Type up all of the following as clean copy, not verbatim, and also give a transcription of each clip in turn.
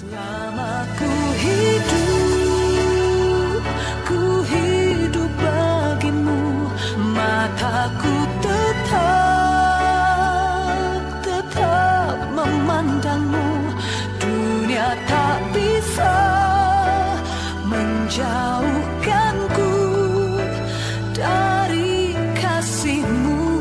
Selama ku hidup bagimu, mataku tetap memandangmu. Dunia tak bisa menjauhkanku dari kasihmu.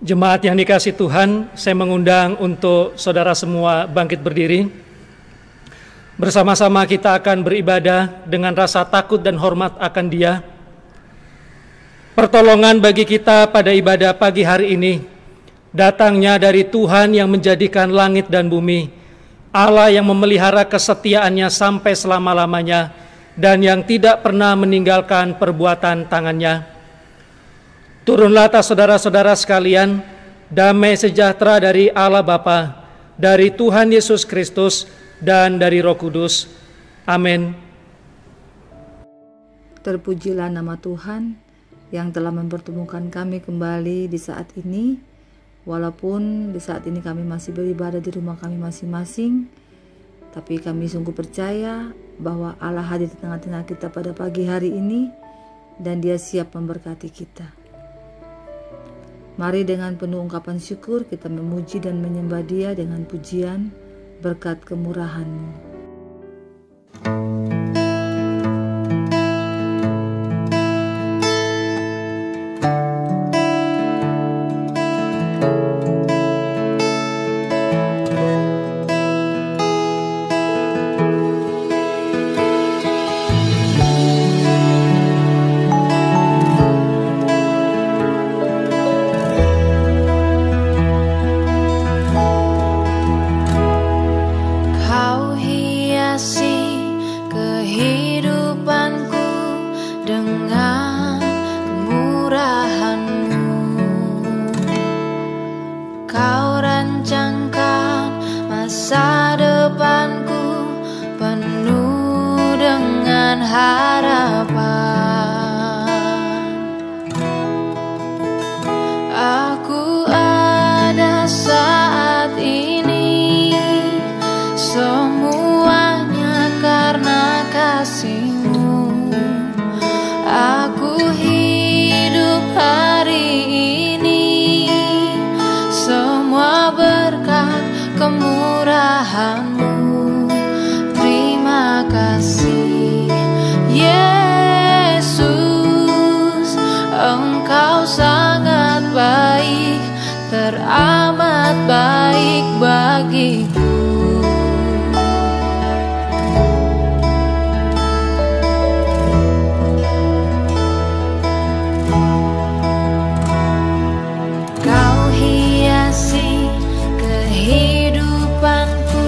Jemaat yang dikasihi Tuhan, saya mengundang untuk saudara semua bangkit berdiri. Bersama-sama kita akan beribadah dengan rasa takut dan hormat akan Dia. Pertolongan bagi kita pada ibadah pagi hari ini datangnya dari Tuhan yang menjadikan langit dan bumi, Allah yang memelihara kesetiaannya sampai selama-lamanya dan yang tidak pernah meninggalkan perbuatan tangannya. Turunlah atas saudara-saudara sekalian, damai sejahtera dari Allah Bapa, dari Tuhan Yesus Kristus, dan dari Roh Kudus. Amin. Terpujilah nama Tuhan yang telah mempertemukan kami kembali di saat ini. Walaupun di saat ini kami masih beribadah di rumah kami masing-masing, tapi kami sungguh percaya bahwa Allah hadir di tengah-tengah kita pada pagi hari ini dan Dia siap memberkati kita. Mari dengan penuh ungkapan syukur kita memuji dan menyembah Dia dengan pujian berkat kemurahan-Mu. Teramat baik bagiku. Kau hiasi kehidupanku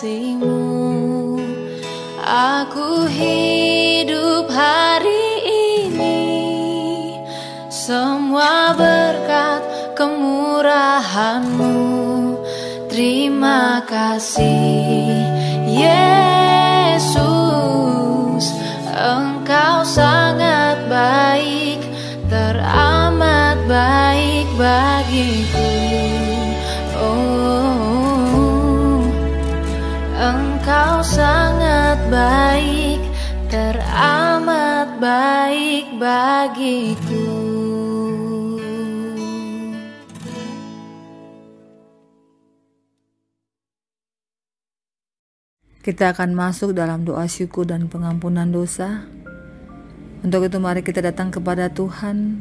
kasih-Mu. Aku hidup hari ini, semua berkat kemurahan-Mu. Terima kasih Yesus, Engkau sangat baik, teramat baik bagiku. Oh, Engkau sangat baik, teramat baik bagiku. Kita akan masuk dalam doa syukur dan pengampunan dosa. Untuk itu mari kita datang kepada Tuhan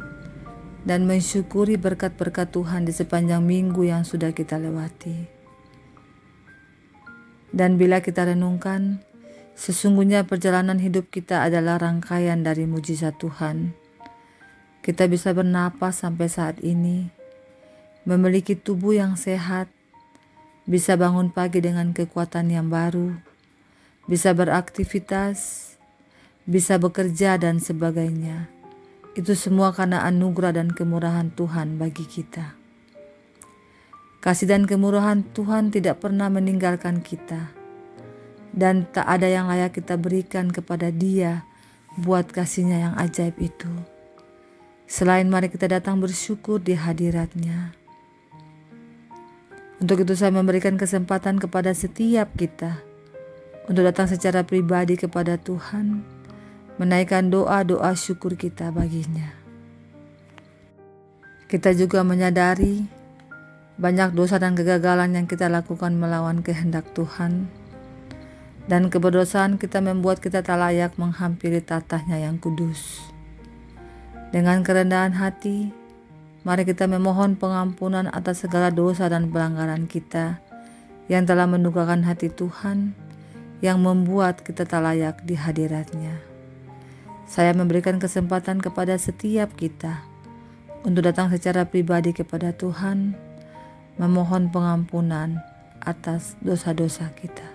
dan mensyukuri berkat-berkat Tuhan di sepanjang minggu yang sudah kita lewati. Dan bila kita renungkan, sesungguhnya perjalanan hidup kita adalah rangkaian dari mujizat Tuhan. Kita bisa bernapas sampai saat ini, memiliki tubuh yang sehat, bisa bangun pagi dengan kekuatan yang baru, bisa beraktivitas, bisa bekerja dan sebagainya. Itu semua karena anugerah dan kemurahan Tuhan bagi kita. Kasih dan kemurahan Tuhan tidak pernah meninggalkan kita, dan tak ada yang layak kita berikan kepada Dia buat kasih-Nya yang ajaib itu. Selain mari kita datang bersyukur di hadirat-Nya. Untuk itu saya memberikan kesempatan kepada setiap kita untuk datang secara pribadi kepada Tuhan, menaikkan doa-doa syukur kita baginya. Kita juga menyadari banyak dosa dan kegagalan yang kita lakukan melawan kehendak Tuhan, dan keberdosaan kita membuat kita tak layak menghampiri tatah-Nya yang kudus. Dengan kerendahan hati, mari kita memohon pengampunan atas segala dosa dan pelanggaran kita yang telah mendukakan hati Tuhan, yang membuat kita tak layak di hadirat-Nya. Saya memberikan kesempatan kepada setiap kita untuk datang secara pribadi kepada Tuhan, memohon pengampunan atas dosa-dosa kita.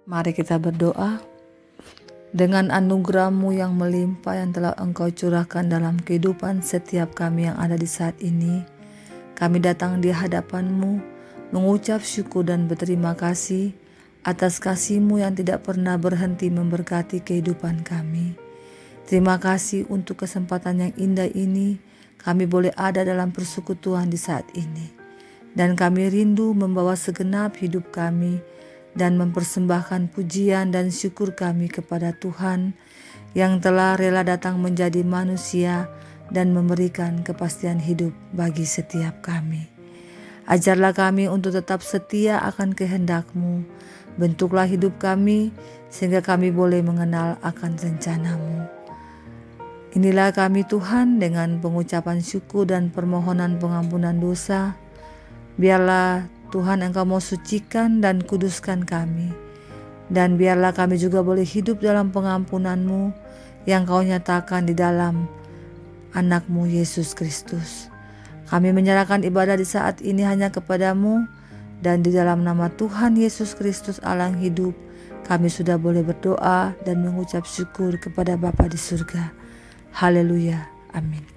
Mari kita berdoa. Dengan anugerah-Mu yang melimpah yang telah Engkau curahkan dalam kehidupan setiap kami yang ada di saat ini, kami datang di hadapan-Mu mengucap syukur dan berterima kasih atas kasih-Mu yang tidak pernah berhenti memberkati kehidupan kami. Terima kasih untuk kesempatan yang indah ini, kami boleh ada dalam persekutuan di saat ini. Dan kami rindu membawa segenap hidup kami dan mempersembahkan pujian dan syukur kami kepada Tuhan yang telah rela datang menjadi manusia dan memberikan kepastian hidup bagi setiap kami. Ajarlah kami untuk tetap setia akan kehendak-Mu. Bentuklah hidup kami sehingga kami boleh mengenal akan rencana-Mu. Inilah kami Tuhan dengan pengucapan syukur dan permohonan pengampunan dosa. Biarlah Tuhan Engkau mau sucikan dan kuduskan kami. Dan biarlah kami juga boleh hidup dalam pengampunan-Mu yang Kau nyatakan di dalam anak-Mu Yesus Kristus. Kami menyerahkan ibadah di saat ini hanya kepada-Mu, dan di dalam nama Tuhan Yesus Kristus Allah yang hidup, kami sudah boleh berdoa dan mengucap syukur kepada Bapa di surga. Haleluya. Amin.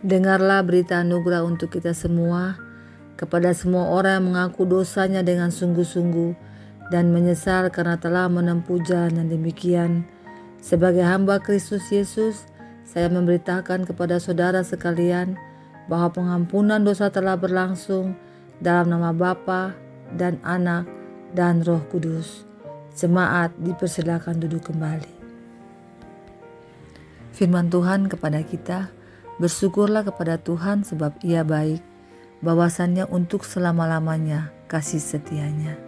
Dengarlah berita anugerah untuk kita semua, kepada semua orang yang mengaku dosanya dengan sungguh-sungguh dan menyesal karena telah menempuh jalan yang demikian. Sebagai hamba Kristus Yesus, saya memberitakan kepada saudara sekalian bahwa pengampunan dosa telah berlangsung dalam nama Bapa dan Anak dan Roh Kudus. Jemaat dipersilakan duduk kembali. Firman Tuhan kepada kita Bersyukurlah kepada Tuhan sebab Ia baik, bahwasannya untuk selama-lamanya kasih setianya.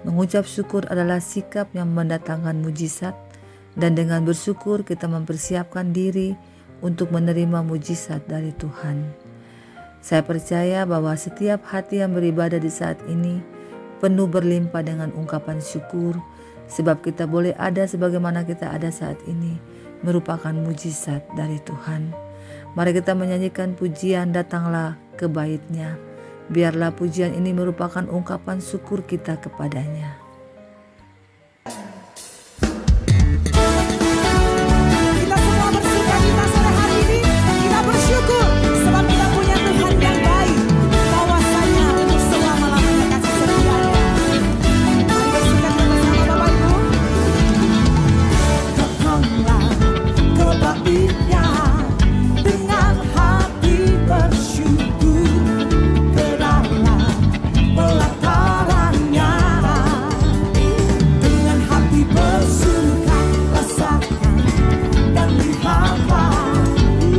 Mengucap syukur adalah sikap yang mendatangkan mujizat, dan dengan bersyukur kita mempersiapkan diri untuk menerima mujizat dari Tuhan. Saya percaya bahwa setiap hati yang beribadah di saat ini penuh berlimpah dengan ungkapan syukur, sebab kita boleh ada sebagaimana kita ada saat ini merupakan mujizat dari Tuhan. Mari kita menyanyikan pujian Datanglah ke Bait-Nya. Biarlah pujian ini merupakan ungkapan syukur kita kepadanya. Kita semua bersuka cita sore hari ini. Kita bersyukur sebab kita punya Tuhan yang baik, bahwasanya untuk selama-lamanya kasih setianya. Mari bersuka cita bersama Bapak Ibu. Datanglah ke Bait-Nya dengan hati bersyukur, ke dalam pelatarannya dengan hati bersuka rasakan dan lihatlah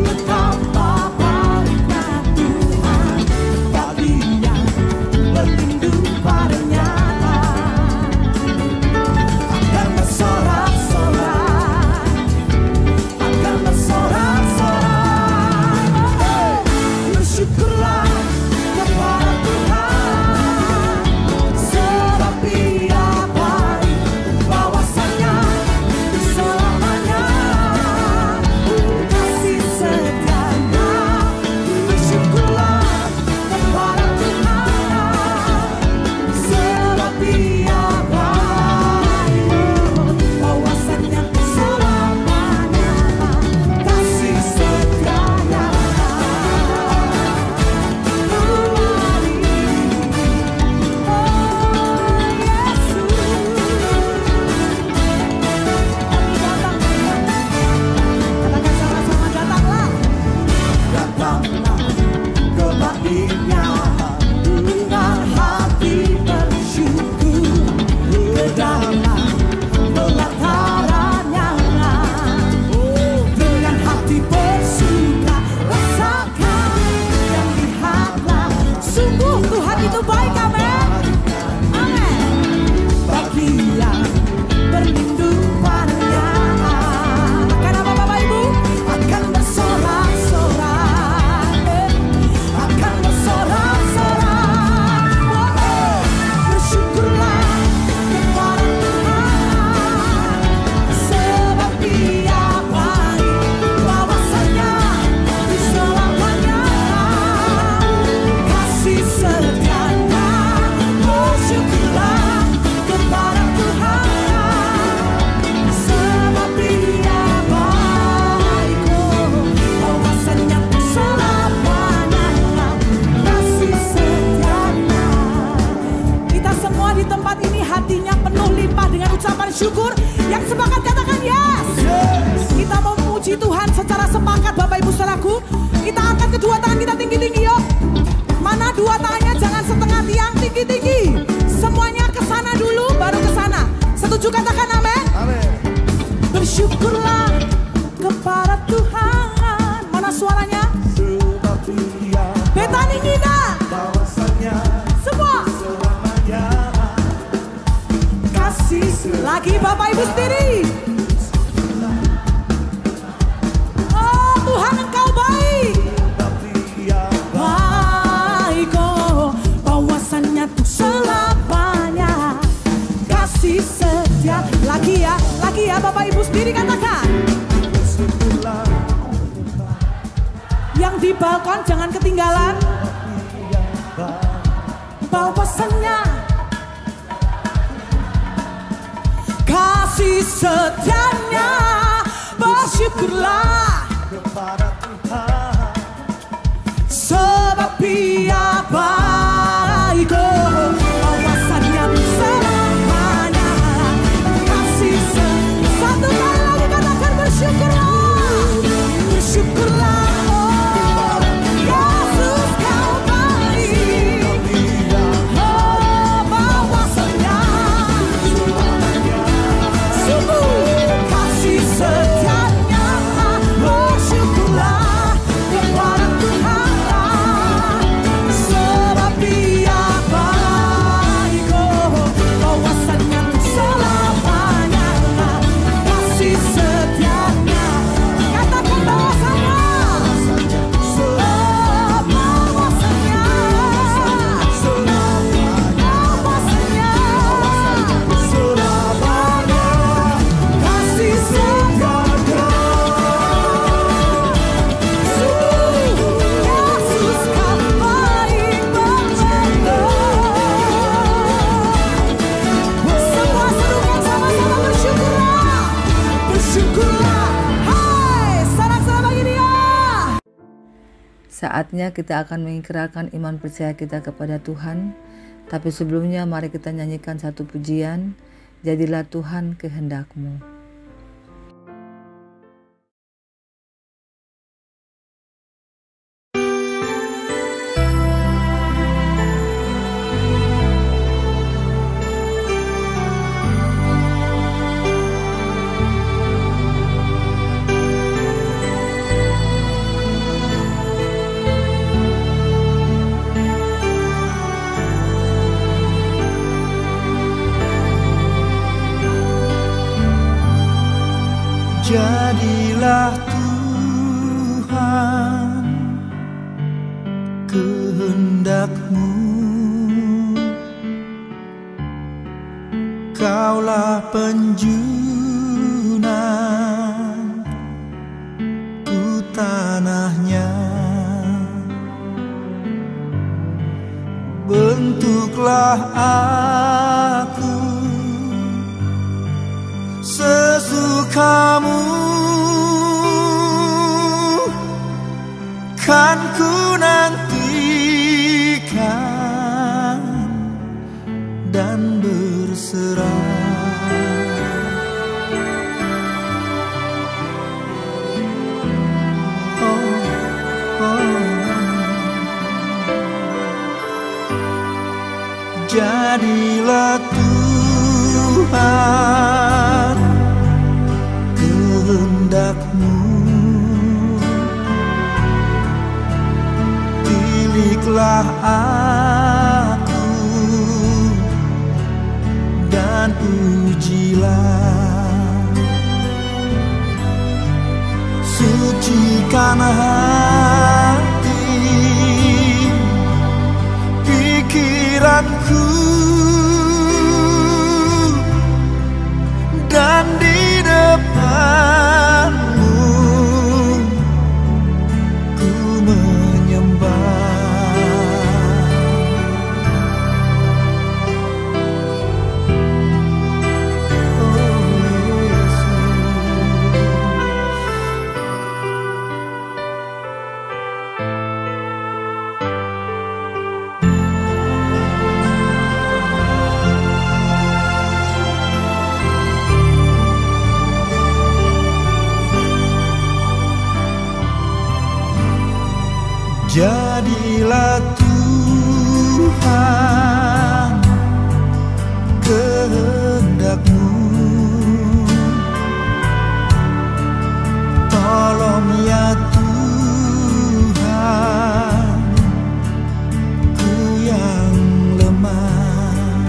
betapa baiknya Tuhan bagi yang berlindung padanya. Akan bersorak-sorai, akan bersorak-sorai, bersyukurlah kepada Tuhan sebab Ia baik, bahwasanya selamanya kasih setianya. Bersyukurlah kepada Tuhan sebab Ia baik, bahwasanya selamanya kasih setianya. Datanglah ke Bait-Nya dengan hati bersyukur, ke dalam pelatarannya dengan hati bersuka rasakan dan lihatlah sungguh Tuhan itu baik. Amin, amin. Bagi yang berlindung padanya. Akan apa Bapak Ibu? Akan bersorak-sorai, akan bersorak-sorai. Bersyukurlah kepada Tuhan sebab Ia baik, bahwasanya di selamanya kasih setianya. Bersyukurlah kepada Tuhan sebab Ia baik, bahwasanya selamanya kasih setianya. Kita semua di tempat ini hatinya penuh limpah dengan ucapan syukur. Yang sepakat katakan yes. Kita mau memuji Tuhan secara sepakat Bapak Ibu Saudaraku. Kita angkat kedua tangan kita tinggi-tinggi yuk. Mana dua tangannya jangan setengah tiang, tinggi-tinggi. Semuanya ke sana dulu baru ke sana. Setuju katakan amin? Bersyukurlah kepada Tuhan. Mana suaranya? Betani Nina. Semua. Kasih lagi Bapak Ibu sendiri. Oh Tuhan Engkau baik. Baik oh, bahwasannya tuh selamanya kasih setia. Lagi ya Bapak Ibu sendiri katakan. Yang di balkon jangan ketinggalan. Bahwasannya kasih setianya. Bersyukurlah kepada Tuhan sebab Ia baik, bahwasanya selamanya kasih setianya. Satu kali lagi katakan bersyukurlah, bersyukurlah oh Yesus Kau baik, oh bahwasanya sungguh kasih setianya. Bersyukurlah Saatnya kita akan mengikrarkan iman percaya kita kepada Tuhan. Tapi sebelumnya mari kita nyanyikan satu pujian, Jadilah Tuhan kehendak-Mu. Jadilah Tuhan kehendak-Mu, Kaulah penjunan ku tanahnya. Bentuklah aku sesuka-Mu, kan ku nantikan dan berserah. Oh, oh. Jadilah Tuhan kehendak-Mu, pilihlah aku dan ujilah, sucikan hati pikiranku, dan di depan-Mu ku menyembah. Oh Yesus, jadilah Tuhan kehendak-Mu, tolong ya Tuhan ku yang lemah,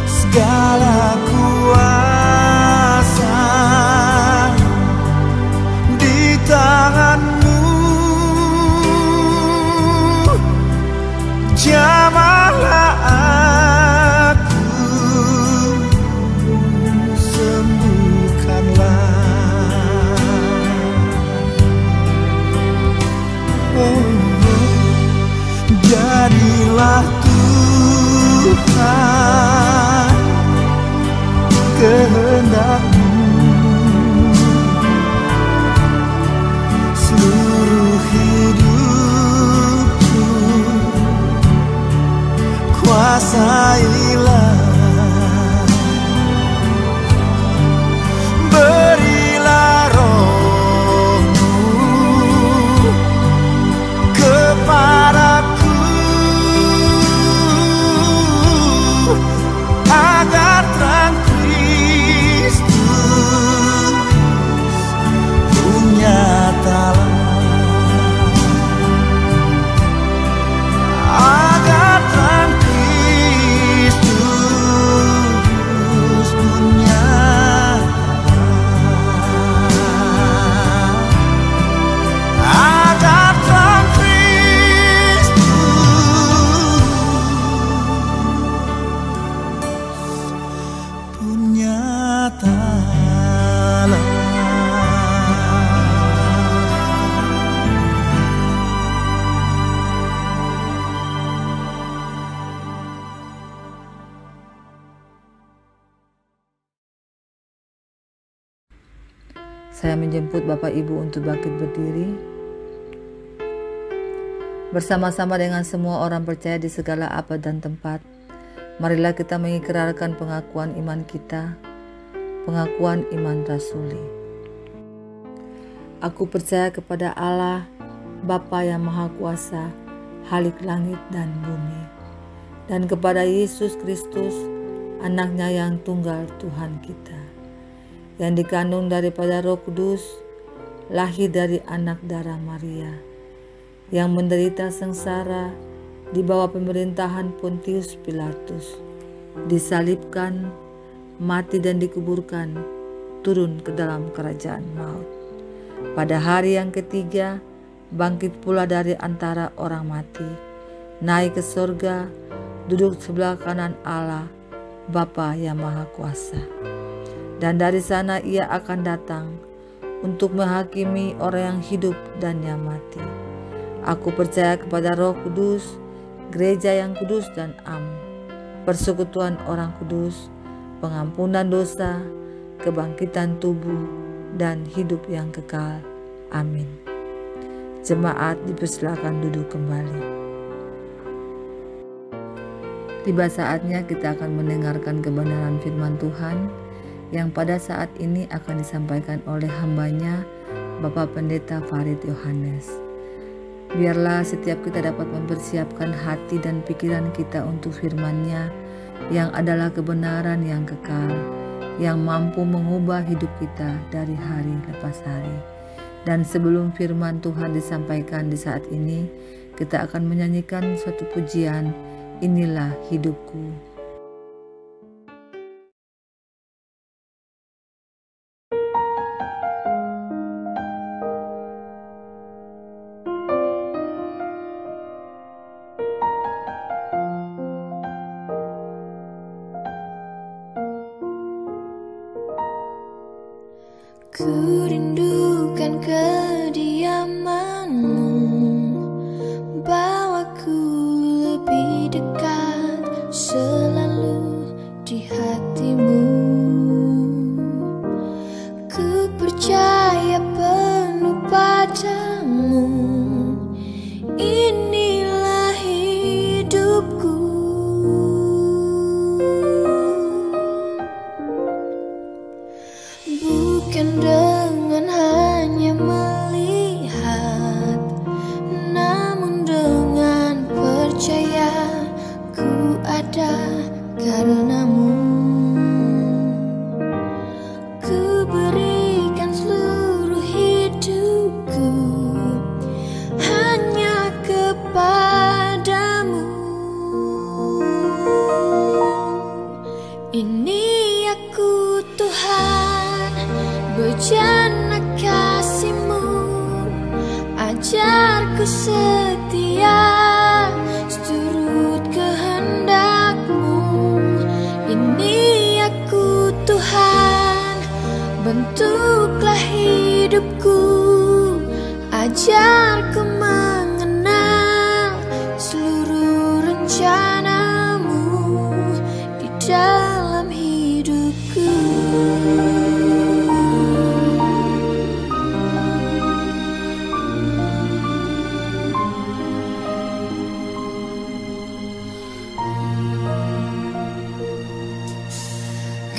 segala kuasa di tangan-Mu. Jamahlah aku, sembuhkanlah. Oh, jadilah Tuhan kehendak-Mu, seluruh hidupku kuasailah, berilah Roh-Mu kepadaku, agar terang Kristus pun nyatalah, agar terang Kristus pun nyatalah, agar terang Kristus pun nyatalah. Saya menjemput Bapak Ibu untuk bangkit berdiri. Bersama-sama dengan semua orang percaya di segala abad dan tempat, marilah kita mengikrarkan pengakuan iman kita, pengakuan iman rasuli. Aku percaya kepada Allah, Bapa yang Maha Kuasa, Khalik langit dan bumi, dan kepada Yesus Kristus, Anaknya yang tunggal Tuhan kita, yang dikandung daripada Roh Kudus, lahir dari anak darah Maria, yang menderita sengsara di bawah pemerintahan Pontius Pilatus, disalibkan, mati dan dikuburkan, turun ke dalam kerajaan maut. Pada hari yang ketiga, bangkit pula dari antara orang mati, naik ke sorga, duduk sebelah kanan Allah, Bapa yang Maha Kuasa. Dan dari sana ia akan datang untuk menghakimi orang yang hidup dan yang mati. Aku percaya kepada Roh Kudus, gereja yang kudus dan am, persekutuan orang kudus, pengampunan dosa, kebangkitan tubuh, dan hidup yang kekal. Amin. Jemaat dipersilakan duduk kembali. Tiba saatnya kita akan mendengarkan kebenaran firman Tuhan yang pada saat ini akan disampaikan oleh hambanya, Bapak Pendeta Farid Yohanes. Biarlah setiap kita dapat mempersiapkan hati dan pikiran kita untuk firman-Nya yang adalah kebenaran yang kekal, yang mampu mengubah hidup kita dari hari lepas hari. Dan sebelum firman Tuhan disampaikan di saat ini, kita akan menyanyikan suatu pujian, Inilah Hidupku. Ku rindukan kediaman-Mu, bawaku lebih dekat, selalu di hati-Mu. Ku percaya penuh padamu, inilah hidupku. Bukan dengan hanya melihat, namun dengan percaya ku ada karena-Mu. Ku berikan seluruh hidupku hanya kepadamu. Ini aku Tuhan, bejana kasih-Mu, ajarku setia, seturut kehendak-Mu. Ini aku Tuhan, bentuklah hidupku, ajarku mengenal seluruh rencana-Mu di dalam hidupku.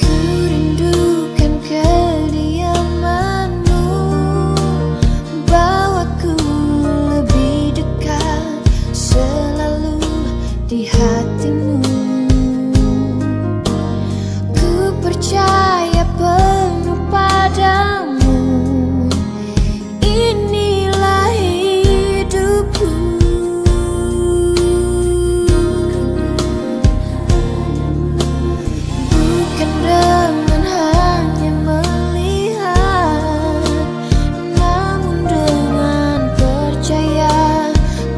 Ku rindukan kediaman-Mu, bawaku lebih dekat, selalu di hati-Mu. Ku percaya penuh padamu, inilah hidupku. Bukan dengan hanya melihat, namun dengan percaya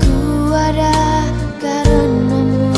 ku ada karena-Mu.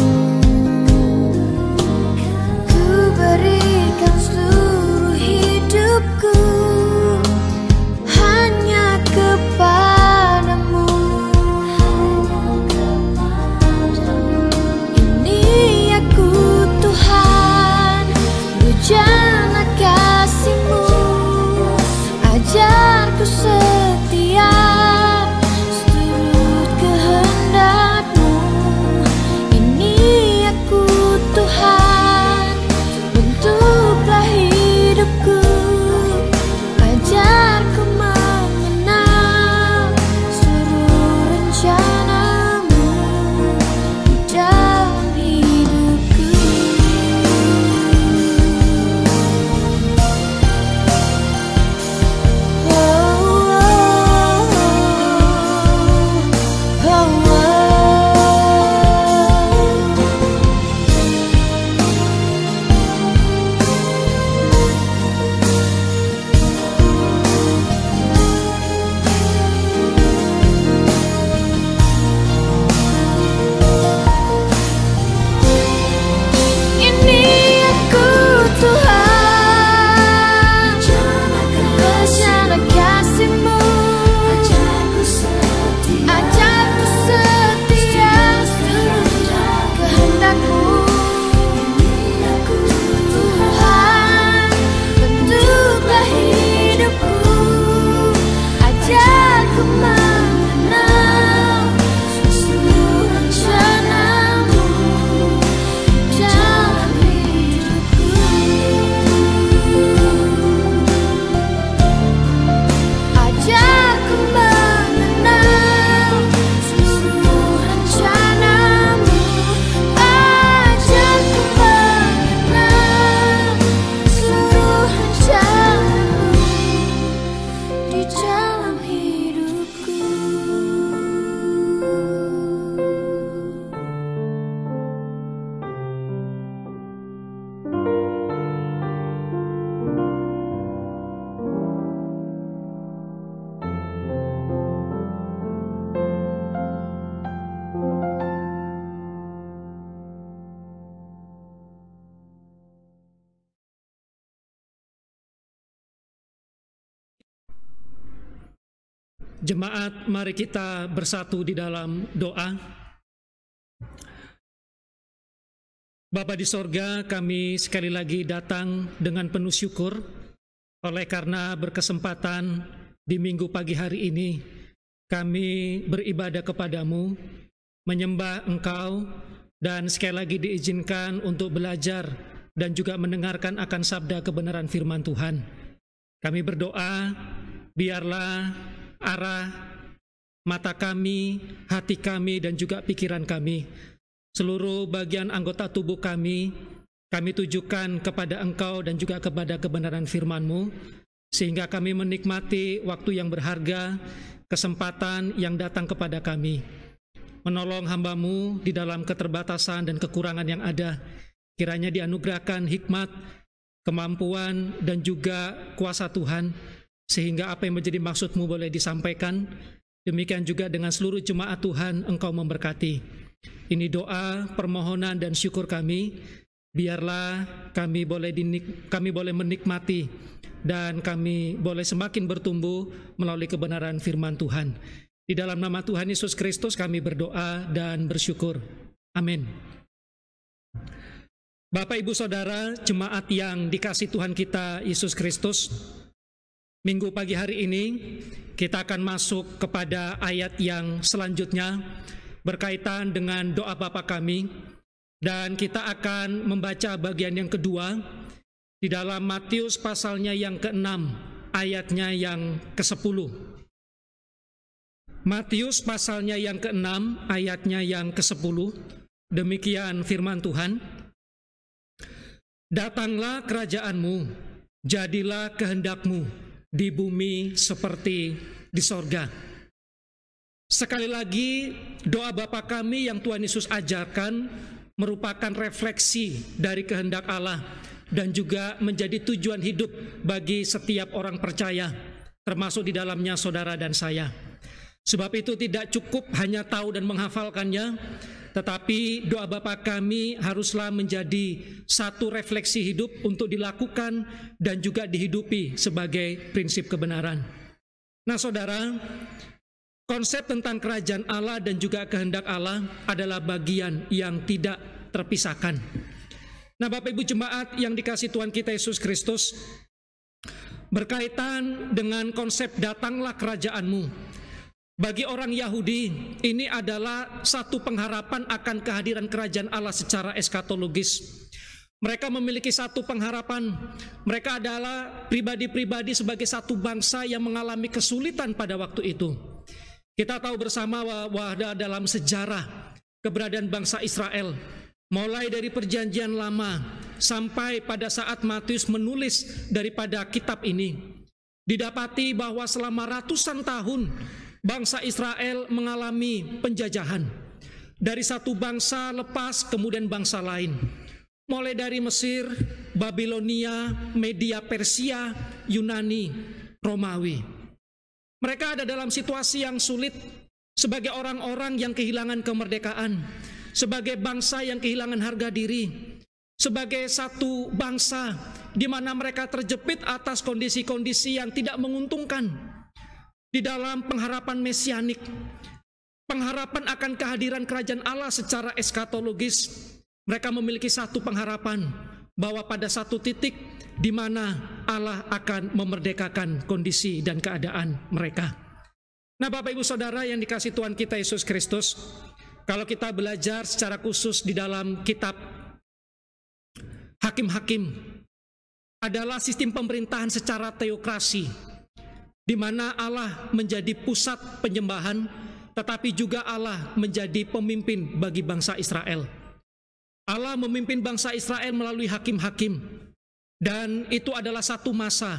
Jemaat, mari kita bersatu di dalam doa. Bapa di sorga, kami sekali lagi datang dengan penuh syukur oleh karena berkesempatan di minggu pagi hari ini kami beribadah kepadamu, menyembah Engkau, dan sekali lagi diizinkan untuk belajar dan juga mendengarkan akan sabda kebenaran firman Tuhan. Kami berdoa, biarlah arah mata kami, hati kami, dan juga pikiran kami, seluruh bagian anggota tubuh kami tujukan kepada Engkau dan juga kepada kebenaran firman-Mu, sehingga kami menikmati waktu yang berharga, kesempatan yang datang kepada kami, menolong hamba-Mu di dalam keterbatasan dan kekurangan yang ada. Kiranya dianugerahkan hikmat, kemampuan, dan juga kuasa Tuhan, sehingga apa yang menjadi maksud-Mu boleh disampaikan. Demikian juga dengan seluruh jemaat Tuhan, Engkau memberkati. Ini doa, permohonan, dan syukur kami. Biarlah kami boleh menikmati dan kami boleh semakin bertumbuh melalui kebenaran firman Tuhan. Di dalam nama Tuhan Yesus Kristus kami berdoa dan bersyukur. Amin. Bapak, Ibu, Saudara, jemaat yang dikasihi Tuhan kita Yesus Kristus, minggu pagi hari ini kita akan masuk kepada ayat yang selanjutnya berkaitan dengan doa Bapa kami, dan kita akan membaca bagian yang kedua di dalam Matius pasalnya yang ke-6 ayatnya yang ke-10. Matius pasalnya yang ke-6 ayatnya yang ke-10. Demikian firman Tuhan. Datanglah kerajaan-Mu, jadilah kehendak-Mu di bumi seperti di sorga. Sekali lagi, doa Bapa kami yang Tuhan Yesus ajarkan merupakan refleksi dari kehendak Allah dan juga menjadi tujuan hidup bagi setiap orang percaya, termasuk di dalamnya saudara dan saya. Sebab itu tidak cukup hanya tahu dan menghafalkannya, tetapi doa Bapa kami haruslah menjadi satu refleksi hidup untuk dilakukan dan juga dihidupi sebagai prinsip kebenaran. Nah saudara, konsep tentang kerajaan Allah dan juga kehendak Allah adalah bagian yang tidak terpisahkan. Nah Bapak Ibu jemaat yang dikasihi Tuhan kita Yesus Kristus, berkaitan dengan konsep datanglah kerajaan-Mu, bagi orang Yahudi ini adalah satu pengharapan akan kehadiran kerajaan Allah secara eskatologis. Mereka memiliki satu pengharapan. Mereka adalah pribadi-pribadi sebagai satu bangsa yang mengalami kesulitan pada waktu itu. Kita tahu bersama bahwa dalam sejarah keberadaan bangsa Israel, mulai dari perjanjian lama sampai pada saat Matius menulis daripada kitab ini, didapati bahwa selama ratusan tahun bangsa Israel mengalami penjajahan. Dari satu bangsa lepas kemudian bangsa lain. Mulai dari Mesir, Babilonia, Media Persia, Yunani, Romawi. Mereka ada dalam situasi yang sulit sebagai orang-orang yang kehilangan kemerdekaan, sebagai bangsa yang kehilangan harga diri, sebagai satu bangsa di mana mereka terjepit atas kondisi-kondisi yang tidak menguntungkan. Di dalam pengharapan mesianik, pengharapan akan kehadiran kerajaan Allah secara eskatologis, mereka memiliki satu pengharapan bahwa pada satu titik di mana Allah akan memerdekakan kondisi dan keadaan mereka. Nah Bapak Ibu Saudara yang dikasihi Tuhan kita Yesus Kristus, kalau kita belajar secara khusus di dalam kitab Hakim-Hakim, adalah sistem pemerintahan secara teokrasi, di mana Allah menjadi pusat penyembahan, tetapi juga Allah menjadi pemimpin bagi bangsa Israel. Allah memimpin bangsa Israel melalui hakim-hakim, dan itu adalah satu masa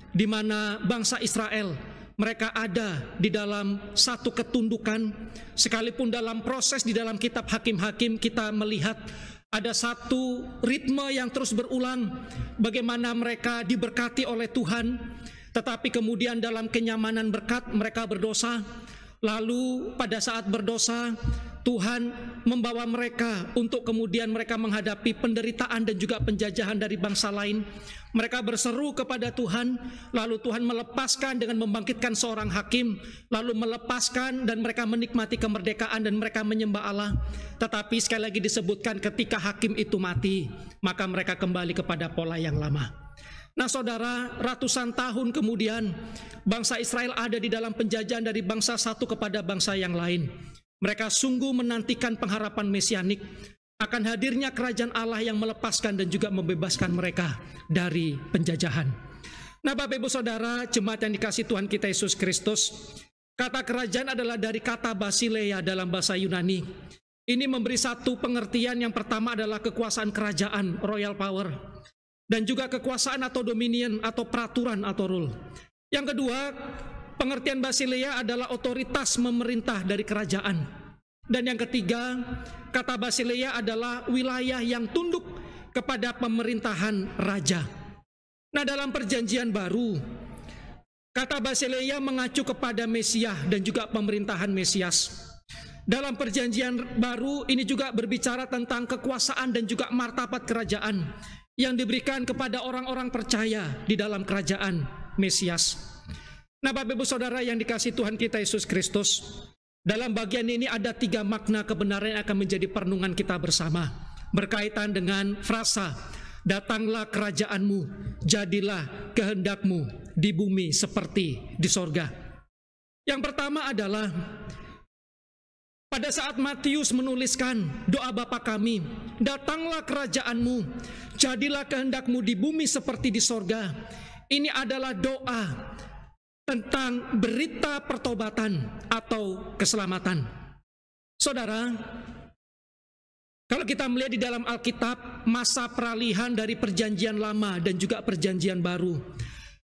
di mana bangsa Israel mereka ada di dalam satu ketundukan. Sekalipun dalam proses di dalam kitab Hakim-Hakim kita melihat ada satu ritme yang terus berulang, bagaimana mereka diberkati oleh Tuhan, tetapi kemudian dalam kenyamanan berkat mereka berdosa. Lalu pada saat berdosa Tuhan membawa mereka untuk kemudian mereka menghadapi penderitaan dan juga penjajahan dari bangsa lain. Mereka berseru kepada Tuhan, lalu Tuhan melepaskan dengan membangkitkan seorang hakim, lalu melepaskan dan mereka menikmati kemerdekaan dan mereka menyembah Allah. Tetapi sekali lagi disebutkan ketika hakim itu mati, maka mereka kembali kepada pola yang lama. Nah saudara, ratusan tahun kemudian bangsa Israel ada di dalam penjajahan dari bangsa satu kepada bangsa yang lain. Mereka sungguh menantikan pengharapan mesianik akan hadirnya kerajaan Allah yang melepaskan dan juga membebaskan mereka dari penjajahan. Nah Bapak Ibu Saudara, jemaat yang dikasihi Tuhan kita Yesus Kristus, kata kerajaan adalah dari kata basileia dalam bahasa Yunani. Ini memberi satu pengertian. Yang pertama adalah kekuasaan kerajaan, royal power, dan juga kekuasaan atau dominion atau peraturan atau rule. Yang kedua, pengertian basileia adalah otoritas memerintah dari kerajaan. Dan yang ketiga, kata basileia adalah wilayah yang tunduk kepada pemerintahan raja. Nah dalam perjanjian baru, kata basileia mengacu kepada Mesias dan juga pemerintahan Mesias. Dalam perjanjian baru ini juga berbicara tentang kekuasaan dan juga martabat kerajaan yang diberikan kepada orang-orang percaya di dalam kerajaan Mesias. Nah Bapak Ibu Saudara yang dikasihi Tuhan kita Yesus Kristus, dalam bagian ini ada 3 makna kebenaran yang akan menjadi perenungan kita bersama, berkaitan dengan frasa datanglah kerajaanmu, jadilah kehendakmu di bumi seperti di sorga. Yang pertama adalah pada saat Matius menuliskan doa Bapa kami, datanglah kerajaanmu, jadilah kehendakmu di bumi seperti di sorga. Ini adalah doa tentang berita pertobatan atau keselamatan. Saudara, kalau kita melihat di dalam Alkitab, masa peralihan dari perjanjian lama dan juga perjanjian baru,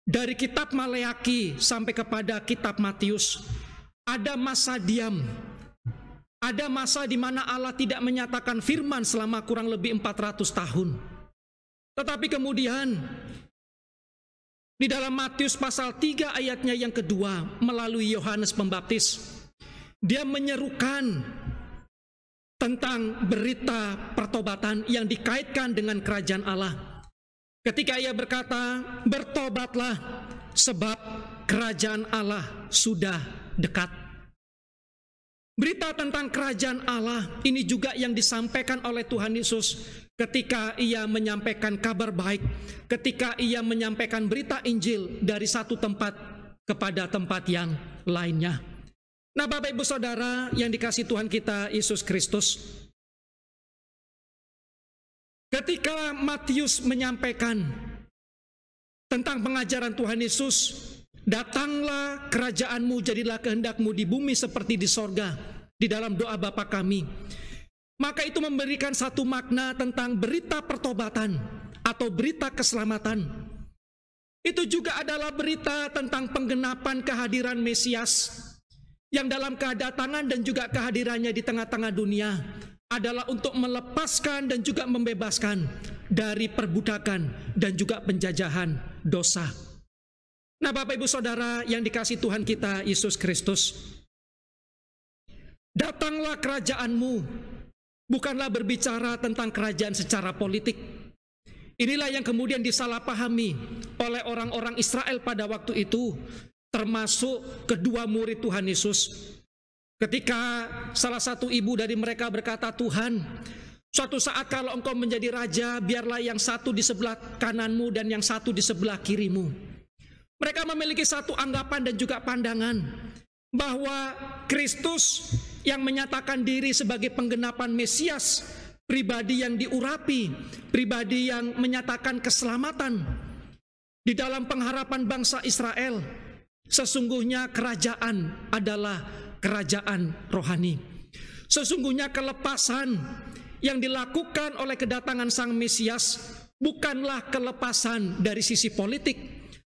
dari kitab Maleaki sampai kepada kitab Matius, ada masa diam. Ada masa di mana Allah tidak menyatakan firman selama kurang lebih 400 tahun. Tetapi kemudian di dalam Matius pasal 3 ayatnya yang kedua, melalui Yohanes Pembaptis, dia menyerukan tentang berita pertobatan yang dikaitkan dengan kerajaan Allah. Ketika ia berkata, bertobatlah sebab kerajaan Allah sudah dekat. Berita tentang kerajaan Allah ini juga yang disampaikan oleh Tuhan Yesus ketika ia menyampaikan kabar baik, ketika ia menyampaikan berita Injil dari satu tempat kepada tempat yang lainnya. Nah Bapak Ibu Saudara yang dikasihi Tuhan kita Yesus Kristus, ketika Matius menyampaikan tentang pengajaran Tuhan Yesus, datanglah kerajaanmu, jadilah kehendakmu di bumi seperti di sorga, di dalam doa Bapa kami, maka itu memberikan satu makna tentang berita pertobatan atau berita keselamatan. Itu juga adalah berita tentang penggenapan kehadiran Mesias yang dalam kedatangan dan juga kehadirannya di tengah-tengah dunia adalah untuk melepaskan dan juga membebaskan dari perbudakan dan juga penjajahan dosa. Nah Bapak Ibu Saudara yang dikasihi Tuhan kita Yesus Kristus, datanglah kerajaanmu bukanlah berbicara tentang kerajaan secara politik. Inilah yang kemudian disalahpahami oleh orang-orang Israel pada waktu itu, termasuk kedua murid Tuhan Yesus. Ketika salah satu ibu dari mereka berkata, Tuhan, suatu saat kalau engkau menjadi raja, biarlah yang satu di sebelah kananmu dan yang satu di sebelah kirimu. Mereka memiliki satu anggapan dan juga pandangan bahwa Kristus yang menyatakan diri sebagai penggenapan Mesias, pribadi yang diurapi, pribadi yang menyatakan keselamatan di dalam pengharapan bangsa Israel. Sesungguhnya kerajaan adalah kerajaan rohani. Sesungguhnya kelepasan yang dilakukan oleh kedatangan Sang Mesias bukanlah kelepasan dari sisi politik,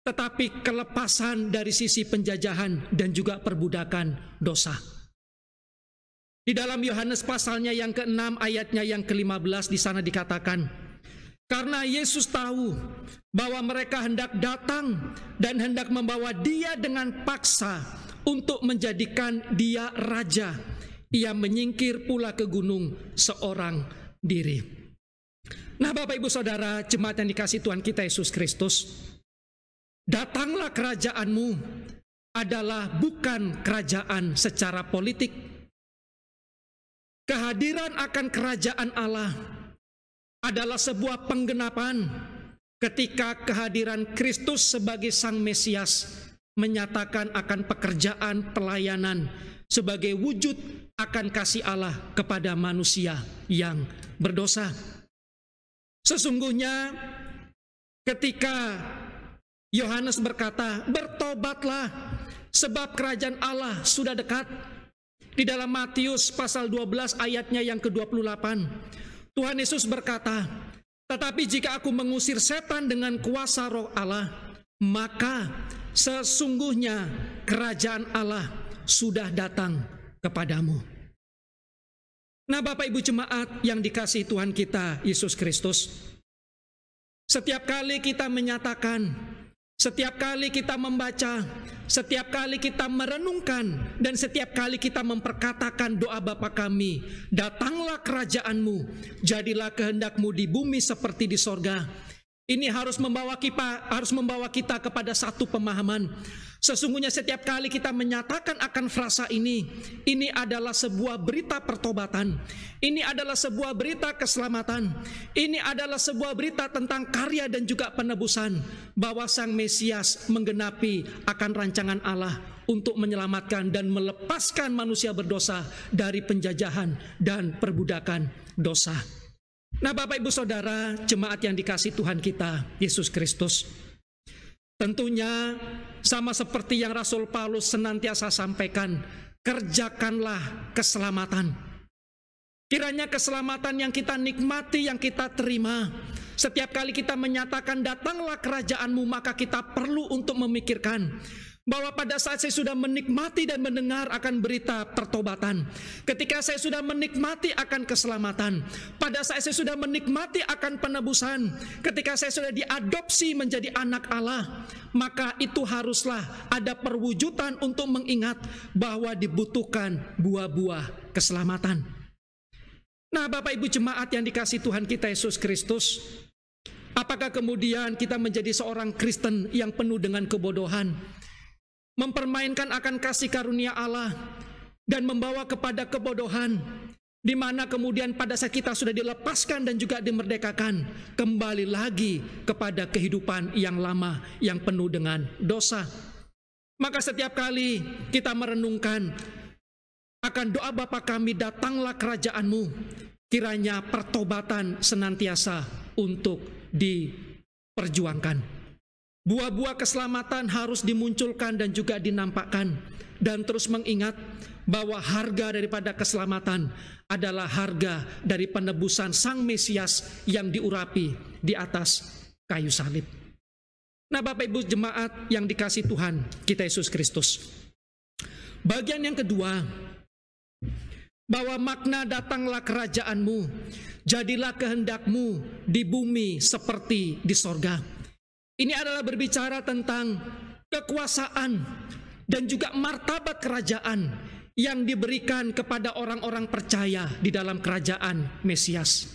tetapi kelepasan dari sisi penjajahan dan juga perbudakan dosa. Di dalam Yohanes pasalnya yang ke-6 ayatnya yang ke-15 di sana dikatakan, karena Yesus tahu bahwa mereka hendak datang dan hendak membawa dia dengan paksa untuk menjadikan dia raja ia menyingkir pula ke gunung seorang diri. Nah, Bapak Ibu Saudara, jemaat yang dikasihi Tuhan kita Yesus Kristus, datanglah kerajaanmu adalah bukan kerajaan secara politik. Kehadiran akan kerajaan Allah adalah sebuah penggenapan ketika kehadiran Kristus sebagai Sang Mesias menyatakan akan pekerjaan pelayanan sebagai wujud akan kasih Allah kepada manusia yang berdosa. Sesungguhnya ketika Yohanes berkata, "Bertobatlah, sebab kerajaan Allah sudah dekat." Di dalam Matius pasal 12 ayatnya yang ke-28, Tuhan Yesus berkata, "Tetapi jika aku mengusir setan dengan kuasa Roh Allah, maka sesungguhnya kerajaan Allah sudah datang kepadamu." Nah, Bapak Ibu jemaat yang dikasihi Tuhan kita Yesus Kristus, setiap kali kita menyatakan, setiap kali kita membaca, setiap kali kita merenungkan, dan setiap kali kita memperkatakan doa Bapa kami, "Datanglah kerajaanmu, jadilah kehendakmu di bumi seperti di sorga." Ini harus membawa kita kepada satu pemahaman. Sesungguhnya setiap kali kita menyatakan akan frasa ini adalah sebuah berita pertobatan. Ini adalah sebuah berita keselamatan. Ini adalah sebuah berita tentang karya dan juga penebusan, bahwa Sang Mesias menggenapi akan rancangan Allah untuk menyelamatkan dan melepaskan manusia berdosa dari penjajahan dan perbudakan dosa. Nah, Bapak Ibu Saudara, jemaat yang dikasihi Tuhan kita Yesus Kristus, tentunya sama seperti yang Rasul Paulus senantiasa sampaikan, kerjakanlah keselamatan. Kiranya keselamatan yang kita nikmati, yang kita terima, setiap kali kita menyatakan datanglah kerajaanmu, maka kita perlu untuk memikirkan bahwa pada saat saya sudah menikmati dan mendengar akan berita pertobatan, ketika saya sudah menikmati akan keselamatan, pada saat saya sudah menikmati akan penebusan, ketika saya sudah diadopsi menjadi anak Allah, maka itu haruslah ada perwujudan untuk mengingat bahwa dibutuhkan buah-buah keselamatan. Nah, Bapak Ibu jemaat yang dikasihi Tuhan kita Yesus Kristus, apakah kemudian kita menjadi seorang Kristen yang penuh dengan kebodohan, mempermainkan akan kasih karunia Allah dan membawa kepada kebodohan, di mana kemudian pada saat kita sudah dilepaskan dan juga dimerdekakan, kembali lagi kepada kehidupan yang lama yang penuh dengan dosa? Maka setiap kali kita merenungkan akan doa Bapa kami, datanglah kerajaanmu, kiranya pertobatan senantiasa untuk diperjuangkan. Buah-buah keselamatan harus dimunculkan dan juga dinampakkan, dan terus mengingat bahwa harga daripada keselamatan adalah harga dari penebusan Sang Mesias yang diurapi di atas kayu salib. Nah, Bapak Ibu jemaat yang dikasihi Tuhan kita Yesus Kristus, bagian yang kedua, bahwa makna datanglah kerajaanmu, jadilah kehendakmu di bumi seperti di sorga. Ini adalah berbicara tentang kekuasaan dan juga martabat kerajaan yang diberikan kepada orang-orang percaya di dalam kerajaan Mesias.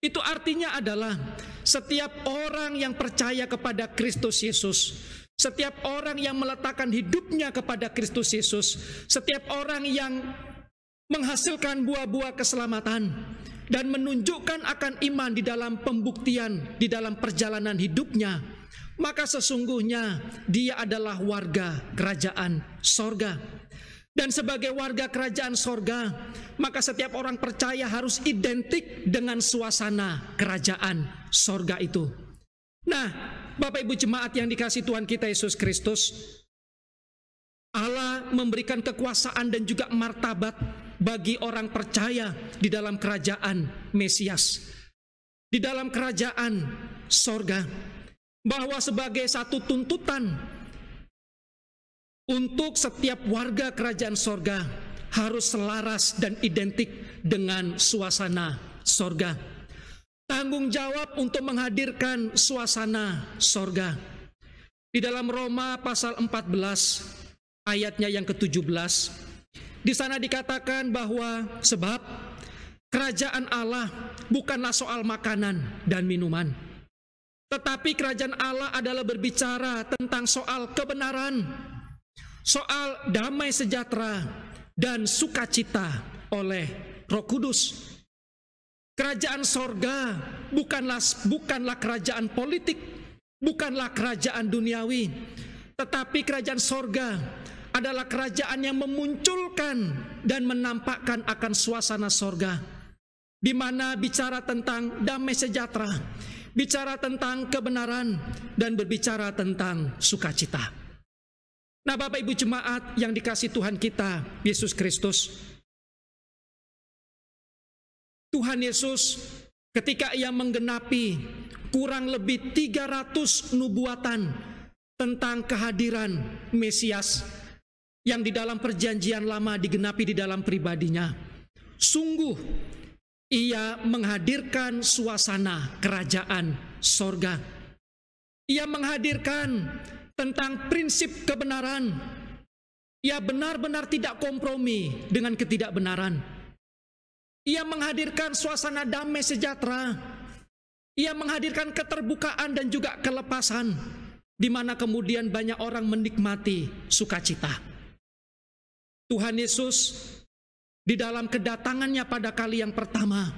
Itu artinya adalah setiap orang yang percaya kepada Kristus Yesus, setiap orang yang meletakkan hidupnya kepada Kristus Yesus, setiap orang yang menghasilkan buah-buah keselamatan dan menunjukkan akan iman di dalam pembuktian, di dalam perjalanan hidupnya, maka sesungguhnya dia adalah warga kerajaan sorga. Dan sebagai warga kerajaan sorga, maka setiap orang percaya harus identik dengan suasana kerajaan sorga itu. Nah, Bapak Ibu jemaat yang dikasihi Tuhan kita Yesus Kristus, Allah memberikan kekuasaan dan juga martabat bagi orang percaya di dalam kerajaan Mesias, di dalam kerajaan sorga, bahwa sebagai satu tuntutan untuk setiap warga kerajaan sorga harus selaras dan identik dengan suasana sorga. Tanggung jawab untuk menghadirkan suasana sorga. Di dalam Roma pasal 14 ayatnya yang ke-17, Di sana dikatakan bahwa sebab kerajaan Allah bukanlah soal makanan dan minuman, tetapi kerajaan Allah adalah berbicara tentang soal kebenaran, soal damai sejahtera dan sukacita oleh Roh Kudus. Kerajaan sorga bukanlah kerajaan politik, bukanlah kerajaan duniawi, tetapi kerajaan sorga adalah kerajaan yang memunculkan dan menampakkan akan suasana sorga, di mana bicara tentang damai sejahtera, bicara tentang kebenaran, dan berbicara tentang sukacita. Nah, Bapak Ibu jemaat yang dikasihi Tuhan kita Yesus Kristus, Tuhan Yesus ketika ia menggenapi kurang lebih 300 nubuatan tentang kehadiran Mesias yang di dalam perjanjian lama digenapi di dalam pribadinya, sungguh ia menghadirkan suasana kerajaan sorga. Ia menghadirkan tentang prinsip kebenaran. Ia benar-benar tidak kompromi dengan ketidakbenaran. Ia menghadirkan suasana damai sejahtera. Ia menghadirkan keterbukaan dan juga kelepasan, di mana kemudian banyak orang menikmati sukacita. Tuhan Yesus di dalam kedatangannya pada kali yang pertama,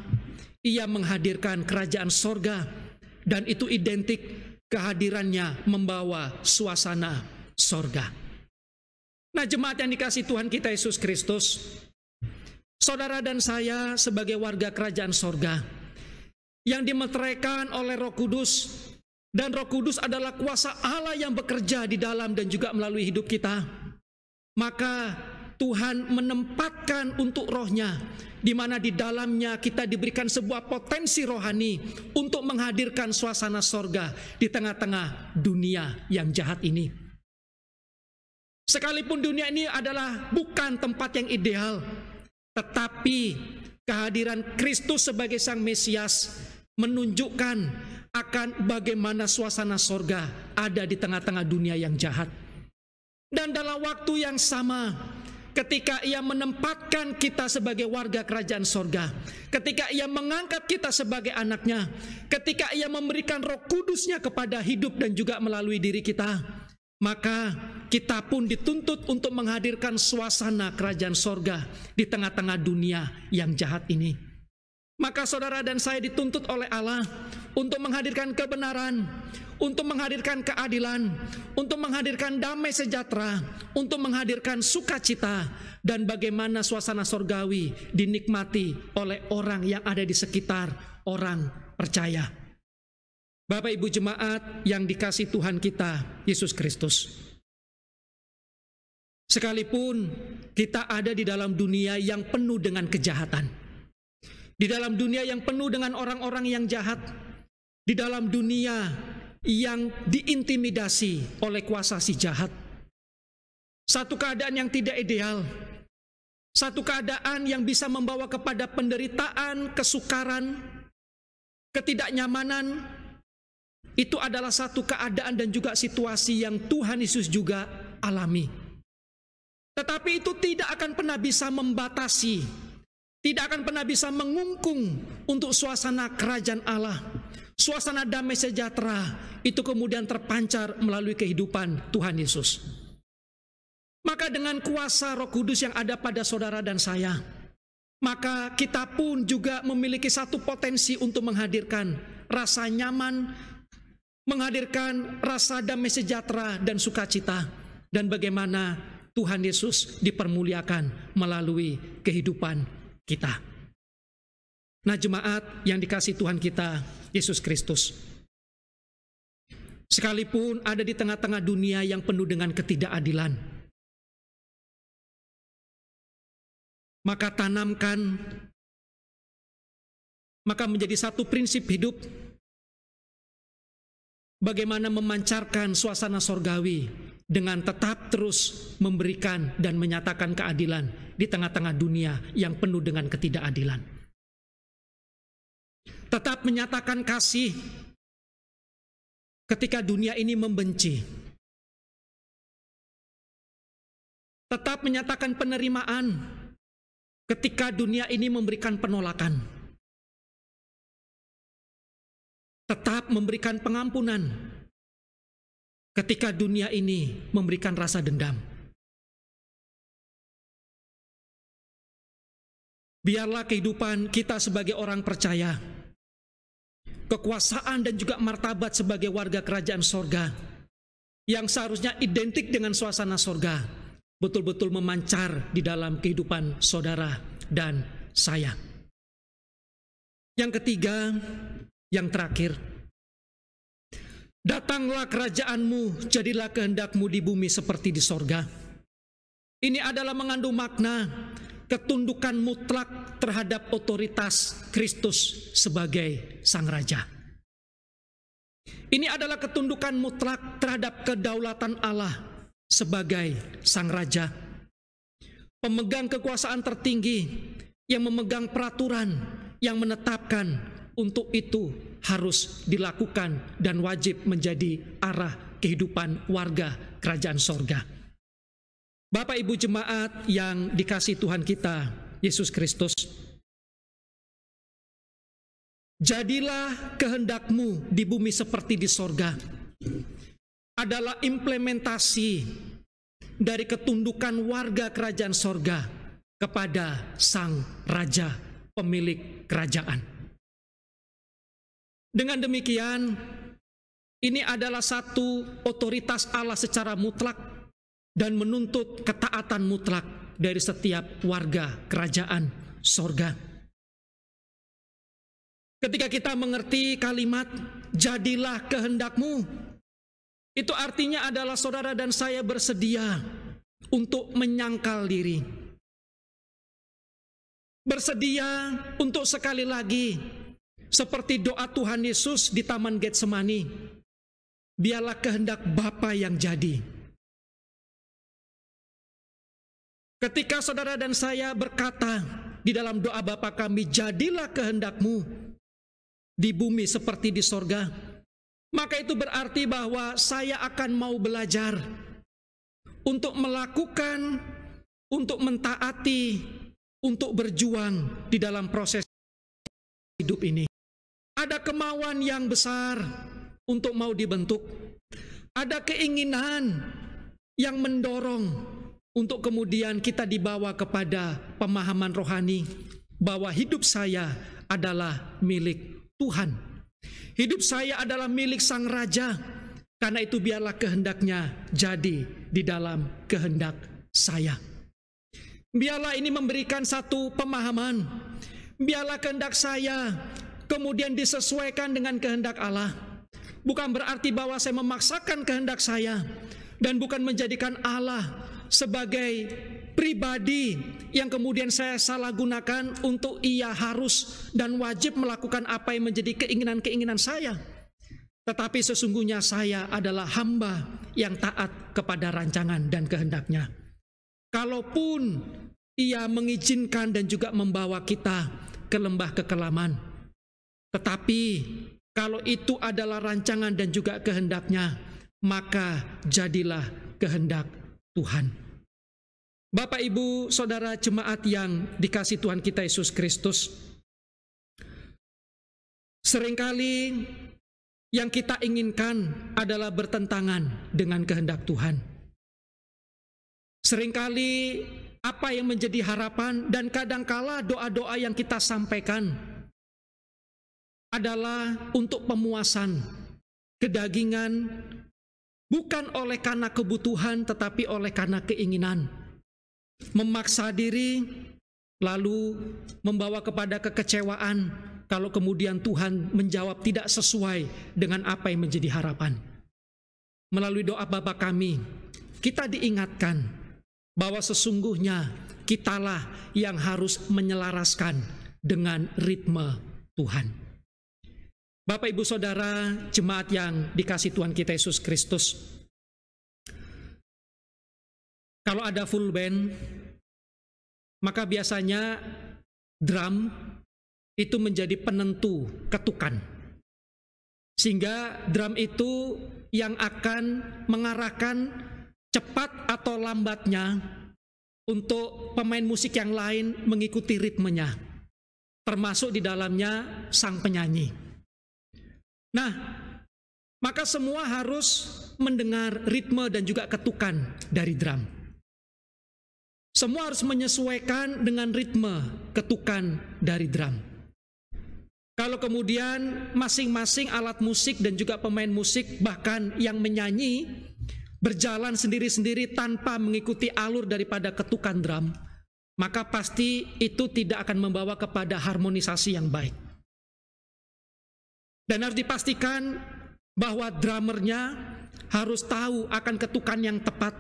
ia menghadirkan kerajaan sorga, dan itu identik kehadirannya membawa suasana sorga. Nah, jemaat yang dikasihi Tuhan kita Yesus Kristus, saudara dan saya sebagai warga kerajaan sorga yang dimeteraikan oleh Roh Kudus, dan Roh Kudus adalah kuasa Allah yang bekerja di dalam dan juga melalui hidup kita, maka Tuhan menempatkan untuk rohnya, di mana di dalamnya kita diberikan sebuah potensi rohani untuk menghadirkan suasana sorga di tengah-tengah dunia yang jahat ini. Sekalipun dunia ini adalah bukan tempat yang ideal, tetapi kehadiran Kristus sebagai Sang Mesias menunjukkan akan bagaimana suasana sorga ada di tengah-tengah dunia yang jahat. Dan dalam waktu yang sama, ketika ia menempatkan kita sebagai warga kerajaan sorga, ketika ia mengangkat kita sebagai anaknya, ketika ia memberikan Roh Kudusnya kepada hidup dan juga melalui diri kita, maka kita pun dituntut untuk menghadirkan suasana kerajaan sorga di tengah-tengah dunia yang jahat ini. Maka saudara dan saya dituntut oleh Allah untuk menghadirkan kebenaran, untuk menghadirkan keadilan, untuk menghadirkan damai sejahtera, untuk menghadirkan sukacita, dan bagaimana suasana sorgawi dinikmati oleh orang yang ada di sekitar orang percaya. Bapak Ibu jemaat yang dikasihi Tuhan kita Yesus Kristus, sekalipun kita ada di dalam dunia yang penuh dengan kejahatan, di dalam dunia yang penuh dengan orang-orang yang jahat, di dalam dunia yang diintimidasi oleh kuasa si jahat, satu keadaan yang tidak ideal, satu keadaan yang bisa membawa kepada penderitaan, kesukaran, ketidaknyamanan, itu adalah satu keadaan dan juga situasi yang Tuhan Yesus juga alami. Tetapi itu tidak akan pernah bisa membatasi, tidak akan pernah bisa mengungkung untuk suasana kerajaan Allah, suasana damai sejahtera itu kemudian terpancar melalui kehidupan Tuhan Yesus. Maka dengan kuasa Roh Kudus yang ada pada saudara dan saya, maka kita pun juga memiliki satu potensi untuk menghadirkan rasa nyaman, menghadirkan rasa damai sejahtera dan sukacita, dan bagaimana Tuhan Yesus dipermuliakan melalui kehidupan kita. Nah, jemaat yang dikasihi Tuhan kita Yesus Kristus, sekalipun ada di tengah-tengah dunia yang penuh dengan ketidakadilan, maka tanamkan, maka menjadi satu prinsip hidup bagaimana memancarkan suasana sorgawi dengan tetap terus memberikan dan menyatakan keadilan di tengah-tengah dunia yang penuh dengan ketidakadilan. Tetap menyatakan kasih ketika dunia ini membenci. Tetap menyatakan penerimaan ketika dunia ini memberikan penolakan. Tetap memberikan pengampunan ketika dunia ini memberikan rasa dendam. Biarlah kehidupan kita sebagai orang percaya, kekuasaan dan juga martabat sebagai warga kerajaan sorga, yang seharusnya identik dengan suasana sorga, betul-betul memancar di dalam kehidupan saudara dan saya. Yang ketiga, yang terakhir, datanglah kerajaanmu, jadilah kehendakmu di bumi seperti di sorga. Ini adalah mengandung makna ketundukan mutlak terhadap otoritas Kristus sebagai Sang Raja. Ini adalah ketundukan mutlak terhadap kedaulatan Allah sebagai Sang Raja, pemegang kekuasaan tertinggi yang memegang peraturan yang menetapkan untuk itu harus dilakukan dan wajib menjadi arah kehidupan warga kerajaan sorga. Bapak Ibu jemaat yang dikasihi Tuhan kita Yesus Kristus, jadilah kehendakmu di bumi seperti di sorga adalah implementasi dari ketundukan warga kerajaan sorga kepada Sang Raja, pemilik kerajaan. Dengan demikian, ini adalah satu otoritas Allah secara mutlak dan menuntut ketaatan mutlak dari setiap warga kerajaan sorga. Ketika kita mengerti kalimat jadilah kehendakmu, itu artinya adalah saudara dan saya bersedia untuk menyangkal diri, bersedia untuk sekali lagi seperti doa Tuhan Yesus di Taman Getsemani, biarlah kehendak Bapa yang jadi. Ketika saudara dan saya berkata di dalam doa Bapa kami, jadilah kehendakmu di bumi seperti di sorga, maka itu berarti bahwa saya akan mau belajar untuk melakukan, untuk mentaati, untuk berjuang di dalam proses hidup ini. Ada kemauan yang besar untuk mau dibentuk, ada keinginan yang mendorong untuk kemudian kita dibawa kepada pemahaman rohani bahwa hidup saya adalah milik Tuhan. Hidup saya adalah milik Sang Raja. Karena itu biarlah kehendaknya jadi di dalam kehendak saya. Biarlah ini memberikan satu pemahaman. Biarlah kehendak saya kemudian disesuaikan dengan kehendak Allah. Bukan berarti bahwa saya memaksakan kehendak saya, dan bukan menjadikan Allah sebagai pribadi yang kemudian saya salah gunakan untuk ia harus dan wajib melakukan apa yang menjadi keinginan-keinginan saya. Tetapi sesungguhnya saya adalah hamba yang taat kepada rancangan dan kehendaknya. Kalaupun ia mengizinkan dan juga membawa kita ke lembah kekelaman, tetapi kalau itu adalah rancangan dan juga kehendaknya, maka jadilah kehendak Tuhan. Bapak, Ibu, Saudara jemaat yang dikasihi Tuhan kita Yesus Kristus, seringkali yang kita inginkan adalah bertentangan dengan kehendak Tuhan. Seringkali apa yang menjadi harapan dan kadangkala doa-doa yang kita sampaikan adalah untuk pemuasan kedagingan, bukan oleh karena kebutuhan tetapi oleh karena keinginan. Memaksa diri lalu membawa kepada kekecewaan kalau kemudian Tuhan menjawab tidak sesuai dengan apa yang menjadi harapan. Melalui doa Bapa kami, kita diingatkan bahwa sesungguhnya kitalah yang harus menyelaraskan dengan ritme Tuhan. Bapak, Ibu, Saudara jemaat yang dikasihi Tuhan kita Yesus Kristus, kalau ada full band, maka biasanya drum itu menjadi penentu ketukan. Sehingga drum itu yang akan mengarahkan cepat atau lambatnya untuk pemain musik yang lain mengikuti ritmenya, termasuk di dalamnya sang penyanyi. Nah, maka semua harus mendengar ritme dan juga ketukan dari drum. Semua harus menyesuaikan dengan ritme ketukan dari drum. Kalau kemudian masing-masing alat musik dan juga pemain musik, bahkan yang menyanyi, berjalan sendiri-sendiri tanpa mengikuti alur daripada ketukan drum, maka pasti itu tidak akan membawa kepada harmonisasi yang baik. Dan harus dipastikan bahwa drummernya harus tahu akan ketukan yang tepat,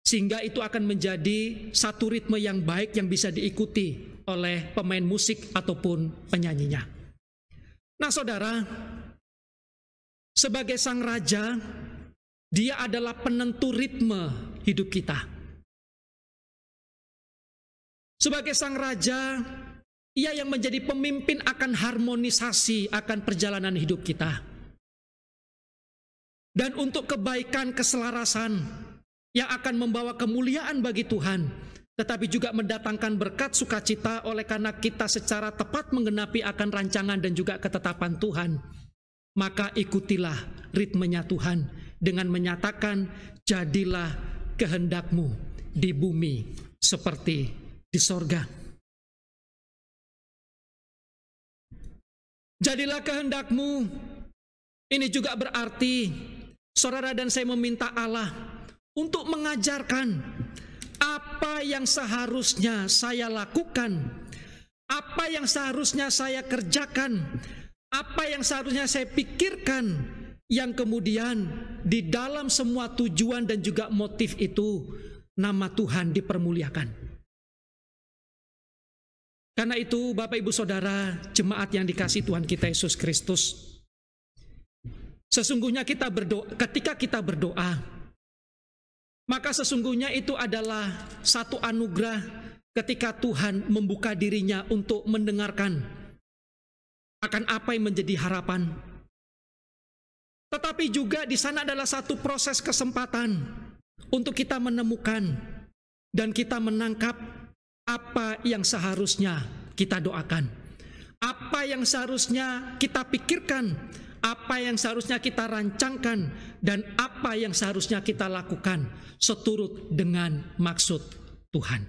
sehingga itu akan menjadi satu ritme yang baik yang bisa diikuti oleh pemain musik ataupun penyanyinya. Nah saudara, sebagai sang raja, dia adalah penentu ritme hidup kita. Sebagai sang raja, ia yang menjadi pemimpin akan harmonisasi akan perjalanan hidup kita. Dan untuk kebaikan keselarasan yang akan membawa kemuliaan bagi Tuhan, tetapi juga mendatangkan berkat sukacita oleh karena kita secara tepat menggenapi akan rancangan dan juga ketetapan Tuhan, maka ikutilah ritmenya Tuhan dengan menyatakan, jadilah kehendakmu di bumi seperti di sorga. Jadilah kehendakmu, ini juga berarti saudara dan saya meminta Allah untuk mengajarkan apa yang seharusnya saya lakukan, apa yang seharusnya saya kerjakan, apa yang seharusnya saya pikirkan, yang kemudian di dalam semua tujuan dan juga motif itu nama Tuhan dipermuliakan. Karena itu Bapak Ibu Saudara, jemaat yang dikasihi Tuhan kita Yesus Kristus, sesungguhnya ketika kita berdoa, maka sesungguhnya itu adalah satu anugerah ketika Tuhan membuka dirinya untuk mendengarkan akan apa yang menjadi harapan. Tetapi juga di sana adalah satu proses kesempatan untuk kita menemukan dan kita menangkap apa yang seharusnya kita doakan, apa yang seharusnya kita pikirkan, apa yang seharusnya kita rancangkan, dan apa yang seharusnya kita lakukan seturut dengan maksud Tuhan.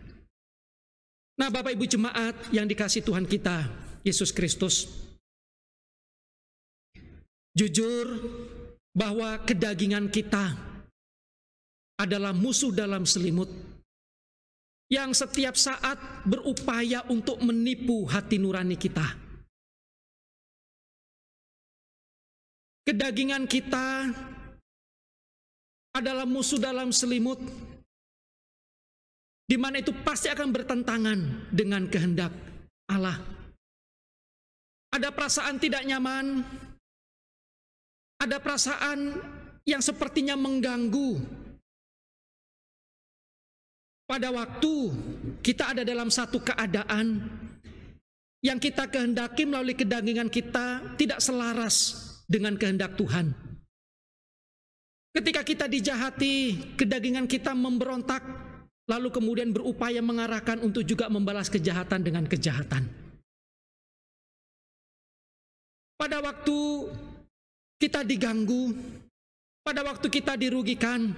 Nah Bapak Ibu jemaat yang dikasihi Tuhan kita Yesus Kristus, jujur bahwa kedagingan kita adalah musuh dalam selimut yang setiap saat berupaya untuk menipu hati nurani kita. Kedagingan kita adalah musuh dalam selimut, di mana itu pasti akan bertentangan dengan kehendak Allah. Ada perasaan tidak nyaman, ada perasaan yang sepertinya mengganggu pada waktu kita ada dalam satu keadaan yang kita kehendaki melalui kedagingan kita tidak selaras dengan kehendak Tuhan. Ketika kita dijahati, kedagingan kita memberontak, lalu kemudian berupaya mengarahkan untuk juga membalas kejahatan dengan kejahatan. Pada waktu kita diganggu, pada waktu kita dirugikan,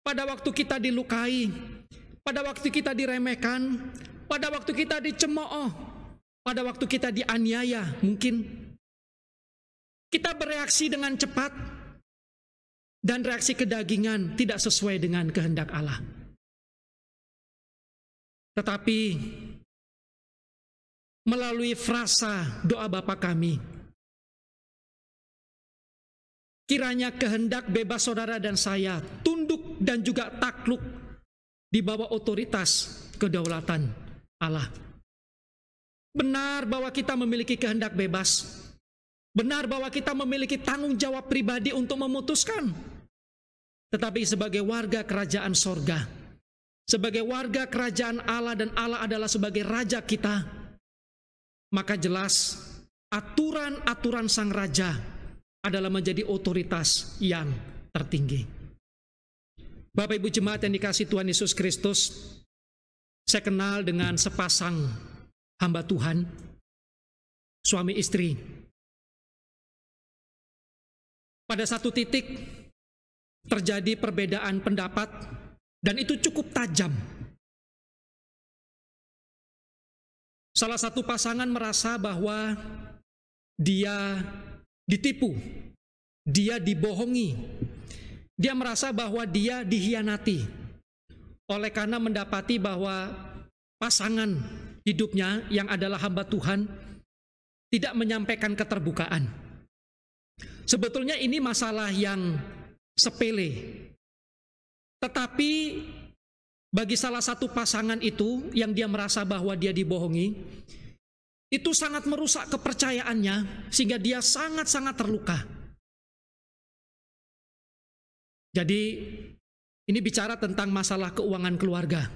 pada waktu kita dilukai, pada waktu kita diremehkan, pada waktu kita dicemooh, pada waktu kita dianiaya, mungkin kita bereaksi dengan cepat, dan reaksi kedagingan tidak sesuai dengan kehendak Allah. Tetapi melalui frasa doa Bapa kami, kiranya kehendak bebas saudara dan saya tunduk dan juga takluk di bawah otoritas kedaulatan Allah. Benar bahwa kita memiliki kehendak bebas. Benar bahwa kita memiliki tanggung jawab pribadi untuk memutuskan. Tetapi sebagai warga kerajaan sorga, sebagai warga kerajaan Allah dan Allah adalah sebagai raja kita, maka jelas aturan-aturan sang raja adalah menjadi otoritas yang tertinggi. Bapak Ibu jemaat yang dikasihi Tuhan Yesus Kristus, saya kenal dengan sepasang hamba Tuhan, suami istri. Pada satu titik terjadi perbedaan pendapat dan itu cukup tajam. Salah satu pasangan merasa bahwa dia ditipu, dia dibohongi, dia merasa bahwa dia dihianati oleh karena mendapati bahwa pasangan hidupnya yang adalah hamba Tuhan tidak menyampaikan keterbukaan. Sebetulnya ini masalah yang sepele, tetapi bagi salah satu pasangan itu yang dia merasa bahwa dia dibohongi, itu sangat merusak kepercayaannya sehingga dia sangat-sangat terluka. Jadi ini bicara tentang masalah keuangan keluarga.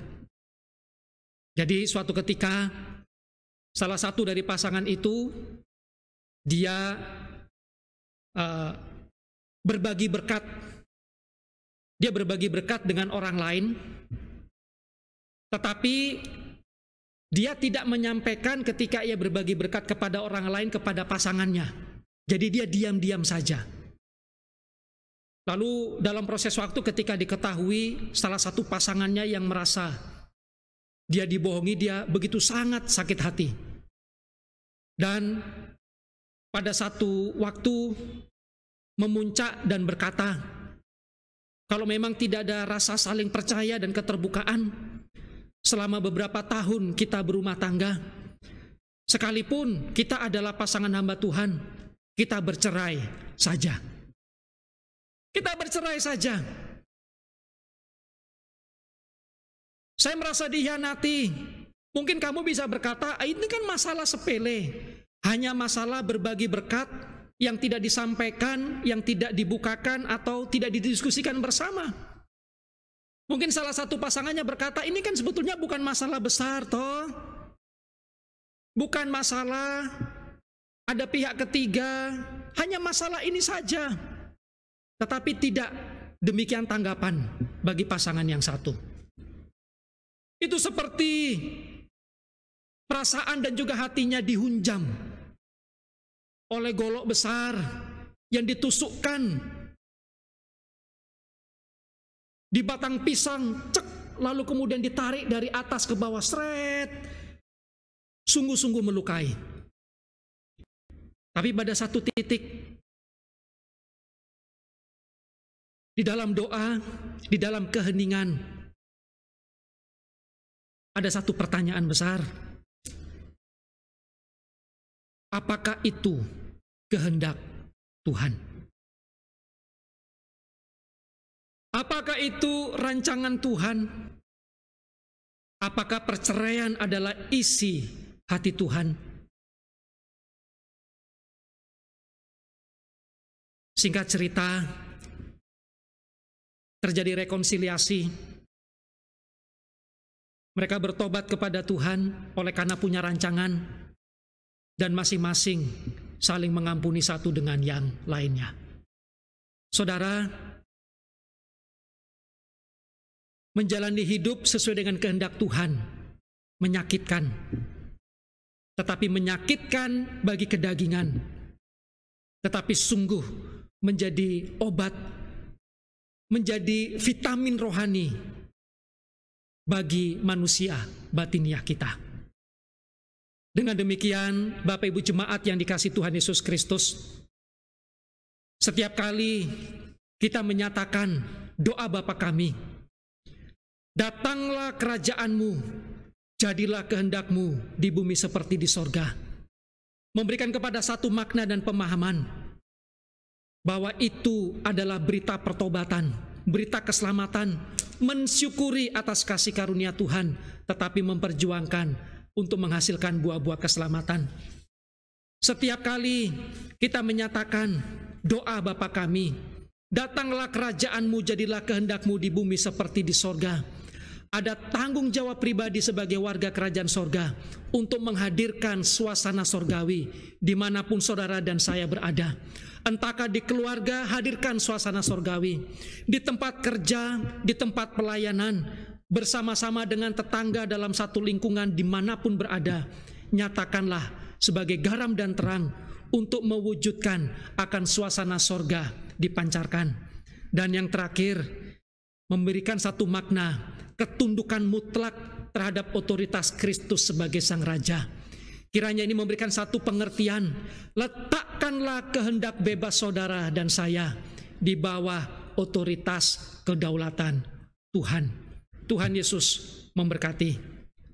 Jadi suatu ketika salah satu dari pasangan itu dia berbagi berkat. Dia berbagi berkat dengan orang lain, tetapi dia tidak menyampaikan ketika ia berbagi berkat kepada orang lain kepada pasangannya. Jadi dia diam-diam saja. Lalu dalam proses waktu ketika diketahui salah satu pasangannya yang merasa dia dibohongi, dia begitu sangat sakit hati. Dan pada satu waktu memuncak dan berkata, kalau memang tidak ada rasa saling percaya dan keterbukaan selama beberapa tahun kita berumah tangga, sekalipun kita adalah pasangan hamba Tuhan, kita bercerai saja. Kita bercerai saja. Saya merasa dihianati. Mungkin kamu bisa berkata, ini kan masalah sepele. Hanya masalah berbagi berkat yang tidak disampaikan, yang tidak dibukakan atau tidak didiskusikan bersama. Mungkin salah satu pasangannya berkata, ini kan sebetulnya bukan masalah besar toh. Bukan masalah ada pihak ketiga, hanya masalah ini saja. Tetapi tidak demikian tanggapan bagi pasangan yang satu. Itu seperti perasaan dan juga hatinya dihunjam oleh golok besar yang ditusukkan di batang pisang, cek, lalu kemudian ditarik dari atas ke bawah, seret. Sungguh-sungguh melukai. Tapi pada satu titik, di dalam doa, di dalam keheningan, ada satu pertanyaan besar. Apakah itu kehendak Tuhan? Apakah itu rancangan Tuhan? Apakah perceraian adalah isi hati Tuhan? Singkat cerita, terjadi rekonsiliasi. Mereka bertobat kepada Tuhan oleh karena punya rancangan, dan masing-masing saling mengampuni satu dengan yang lainnya. Saudara, menjalani hidup sesuai dengan kehendak Tuhan menyakitkan, tetapi menyakitkan bagi kedagingan, tetapi sungguh menjadi obat, menjadi vitamin rohani bagi manusia batiniah kita. Dengan demikian, Bapak Ibu jemaat yang dikasihi Tuhan Yesus Kristus, setiap kali kita menyatakan doa Bapa kami, datanglah kerajaan-Mu, jadilah kehendak-Mu di bumi seperti di sorga, memberikan kepada satu makna dan pemahaman bahwa itu adalah berita pertobatan, berita keselamatan, mensyukuri atas kasih karunia Tuhan, tetapi memperjuangkan untuk menghasilkan buah-buah keselamatan. Setiap kali kita menyatakan doa Bapa kami, datanglah kerajaan-Mu, jadilah kehendak-Mu di bumi seperti di sorga, ada tanggung jawab pribadi sebagai warga kerajaan sorga untuk menghadirkan suasana sorgawi dimanapun saudara dan saya berada. Entahkah di keluarga, hadirkan suasana sorgawi. Di tempat kerja, di tempat pelayanan, bersama-sama dengan tetangga dalam satu lingkungan dimanapun berada. Nyatakanlah sebagai garam dan terang untuk mewujudkan akan suasana sorga dipancarkan. Dan yang terakhir, memberikan satu makna ketundukan mutlak terhadap otoritas Kristus sebagai Sang Raja. Kiranya ini memberikan satu pengertian, letakkanlah kehendak bebas saudara dan saya di bawah otoritas kedaulatan Tuhan. Tuhan Yesus memberkati.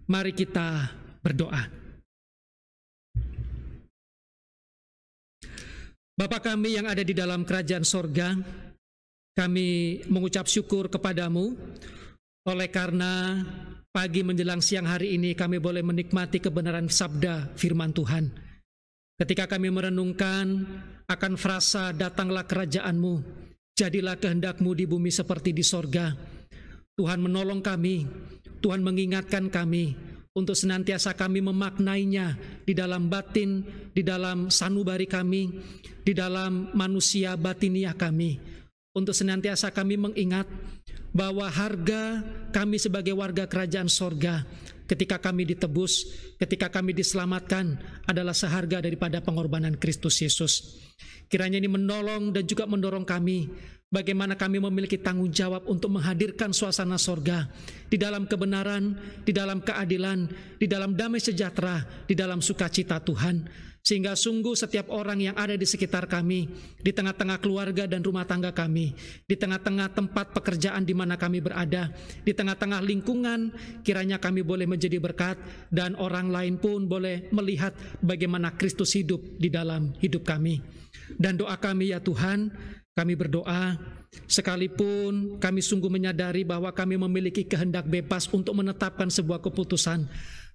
Mari kita berdoa. Bapa kami yang ada di dalam kerajaan sorga, kami mengucap syukur kepadamu oleh karena pagi menjelang siang hari ini kami boleh menikmati kebenaran sabda firman Tuhan. Ketika kami merenungkan akan frasa datanglah kerajaan-Mu, jadilah kehendak-Mu di bumi seperti di sorga. Tuhan menolong kami, Tuhan mengingatkan kami untuk senantiasa kami memaknainya di dalam batin, di dalam sanubari kami, di dalam manusia batiniah kami. Untuk senantiasa kami mengingat bahwa harga kami sebagai warga kerajaan sorga ketika kami ditebus, ketika kami diselamatkan adalah seharga daripada pengorbanan Kristus Yesus. Kiranya ini menolong dan juga mendorong kami bagaimana kami memiliki tanggung jawab untuk menghadirkan suasana sorga di dalam kebenaran, di dalam keadilan, di dalam damai sejahtera, di dalam sukacita Tuhan. Sehingga sungguh setiap orang yang ada di sekitar kami, di tengah-tengah keluarga dan rumah tangga kami, di tengah-tengah tempat pekerjaan di mana kami berada, di tengah-tengah lingkungan, kiranya kami boleh menjadi berkat dan orang lain pun boleh melihat bagaimana Kristus hidup di dalam hidup kami. Dan doa kami ya Tuhan, kami berdoa sekalipun kami sungguh menyadari bahwa kami memiliki kehendak bebas untuk menetapkan sebuah keputusan,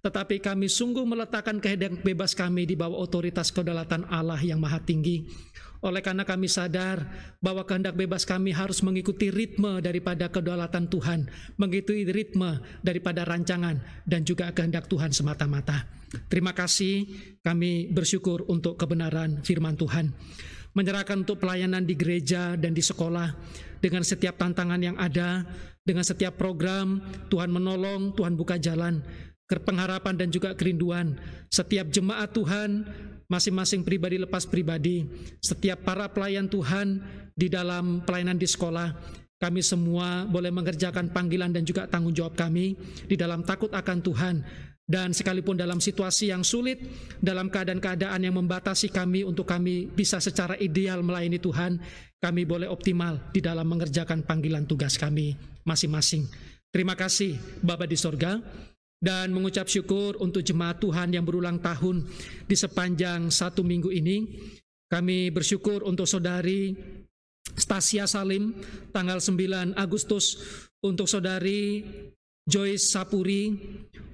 tetapi kami sungguh meletakkan kehendak bebas kami di bawah otoritas kedaulatan Allah yang Maha Tinggi. Oleh karena kami sadar bahwa kehendak bebas kami harus mengikuti ritme daripada kedaulatan Tuhan, mengikuti ritme daripada rancangan dan juga kehendak Tuhan semata-mata. Terima kasih, kami bersyukur untuk kebenaran firman Tuhan. Menyerahkan untuk pelayanan di gereja dan di sekolah dengan setiap tantangan yang ada, dengan setiap program, Tuhan menolong, Tuhan buka jalan, pengharapan dan juga kerinduan. Setiap jemaat Tuhan, masing-masing pribadi lepas pribadi, setiap para pelayan Tuhan di dalam pelayanan di sekolah, kami semua boleh mengerjakan panggilan dan juga tanggung jawab kami di dalam takut akan Tuhan. Dan sekalipun dalam situasi yang sulit, dalam keadaan-keadaan yang membatasi kami untuk kami bisa secara ideal melayani Tuhan, kami boleh optimal di dalam mengerjakan panggilan tugas kami masing-masing. Terima kasih Bapa di sorga, dan mengucap syukur untuk jemaat Tuhan yang berulang tahun di sepanjang 1 minggu ini. Kami bersyukur untuk saudari Stasia Salim tanggal 9 Agustus, untuk saudari Joyce Sapuri,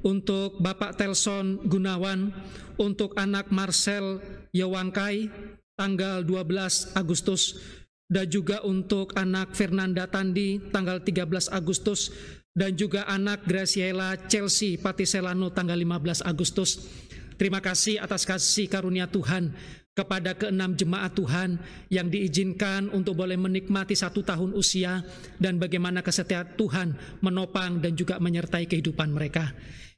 untuk Bapak Telson Gunawan, untuk anak Marcel Yewangkai tanggal 12 Agustus, dan juga untuk anak Fernanda Tandi tanggal 13 Agustus, dan juga anak Graciela Chelsea Patiselano tanggal 15 Agustus. Terima kasih atas kasih karunia Tuhan kepada ke-6 jemaat Tuhan yang diizinkan untuk boleh menikmati 1 tahun usia, dan bagaimana kesetiaan Tuhan menopang dan juga menyertai kehidupan mereka.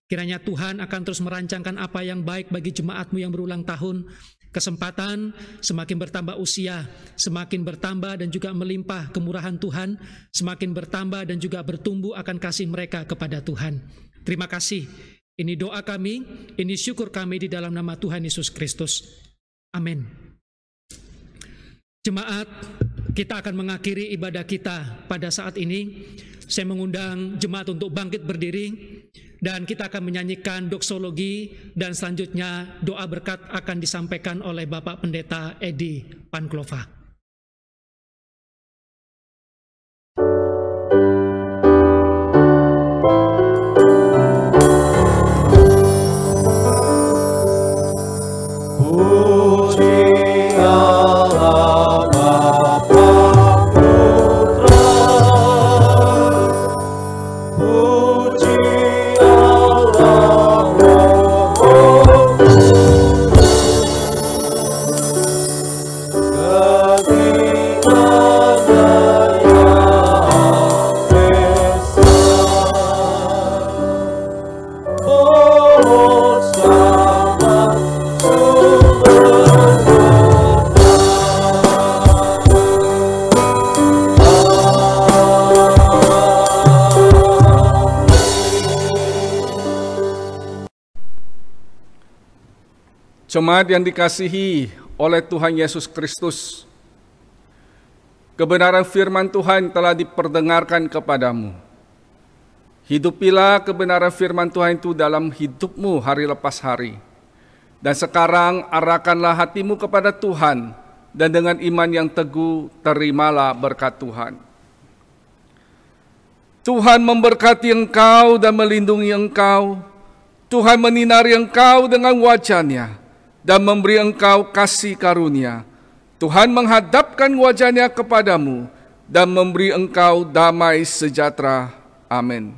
Kiranya Tuhan akan terus merancangkan apa yang baik bagi jemaat-Mu yang berulang tahun. Kesempatan semakin bertambah usia, semakin bertambah dan juga melimpah kemurahan Tuhan, semakin bertambah dan juga bertumbuh akan kasih mereka kepada Tuhan. Terima kasih. Ini doa kami, ini syukur kami di dalam nama Tuhan Yesus Kristus. Amin. Jemaat, kita akan mengakhiri ibadah kita pada saat ini. Saya mengundang jemaat untuk bangkit berdiri, dan kita akan menyanyikan doksologi, dan selanjutnya doa berkat akan disampaikan oleh Bapak Pendeta Edi Panklova. God. Jemaat yang dikasihi oleh Tuhan Yesus Kristus, kebenaran firman Tuhan telah diperdengarkan kepadamu. Hidupilah kebenaran firman Tuhan itu dalam hidupmu hari lepas hari. Dan sekarang arahkanlah hatimu kepada Tuhan, dan dengan iman yang teguh terimalah berkat Tuhan. Tuhan memberkati engkau dan melindungi engkau. Tuhan menyinari engkau dengan wajah-Nya dan memberi engkau kasih karunia. Tuhan menghadapkan wajah-Nya kepadamu dan memberi engkau damai sejahtera. Amin.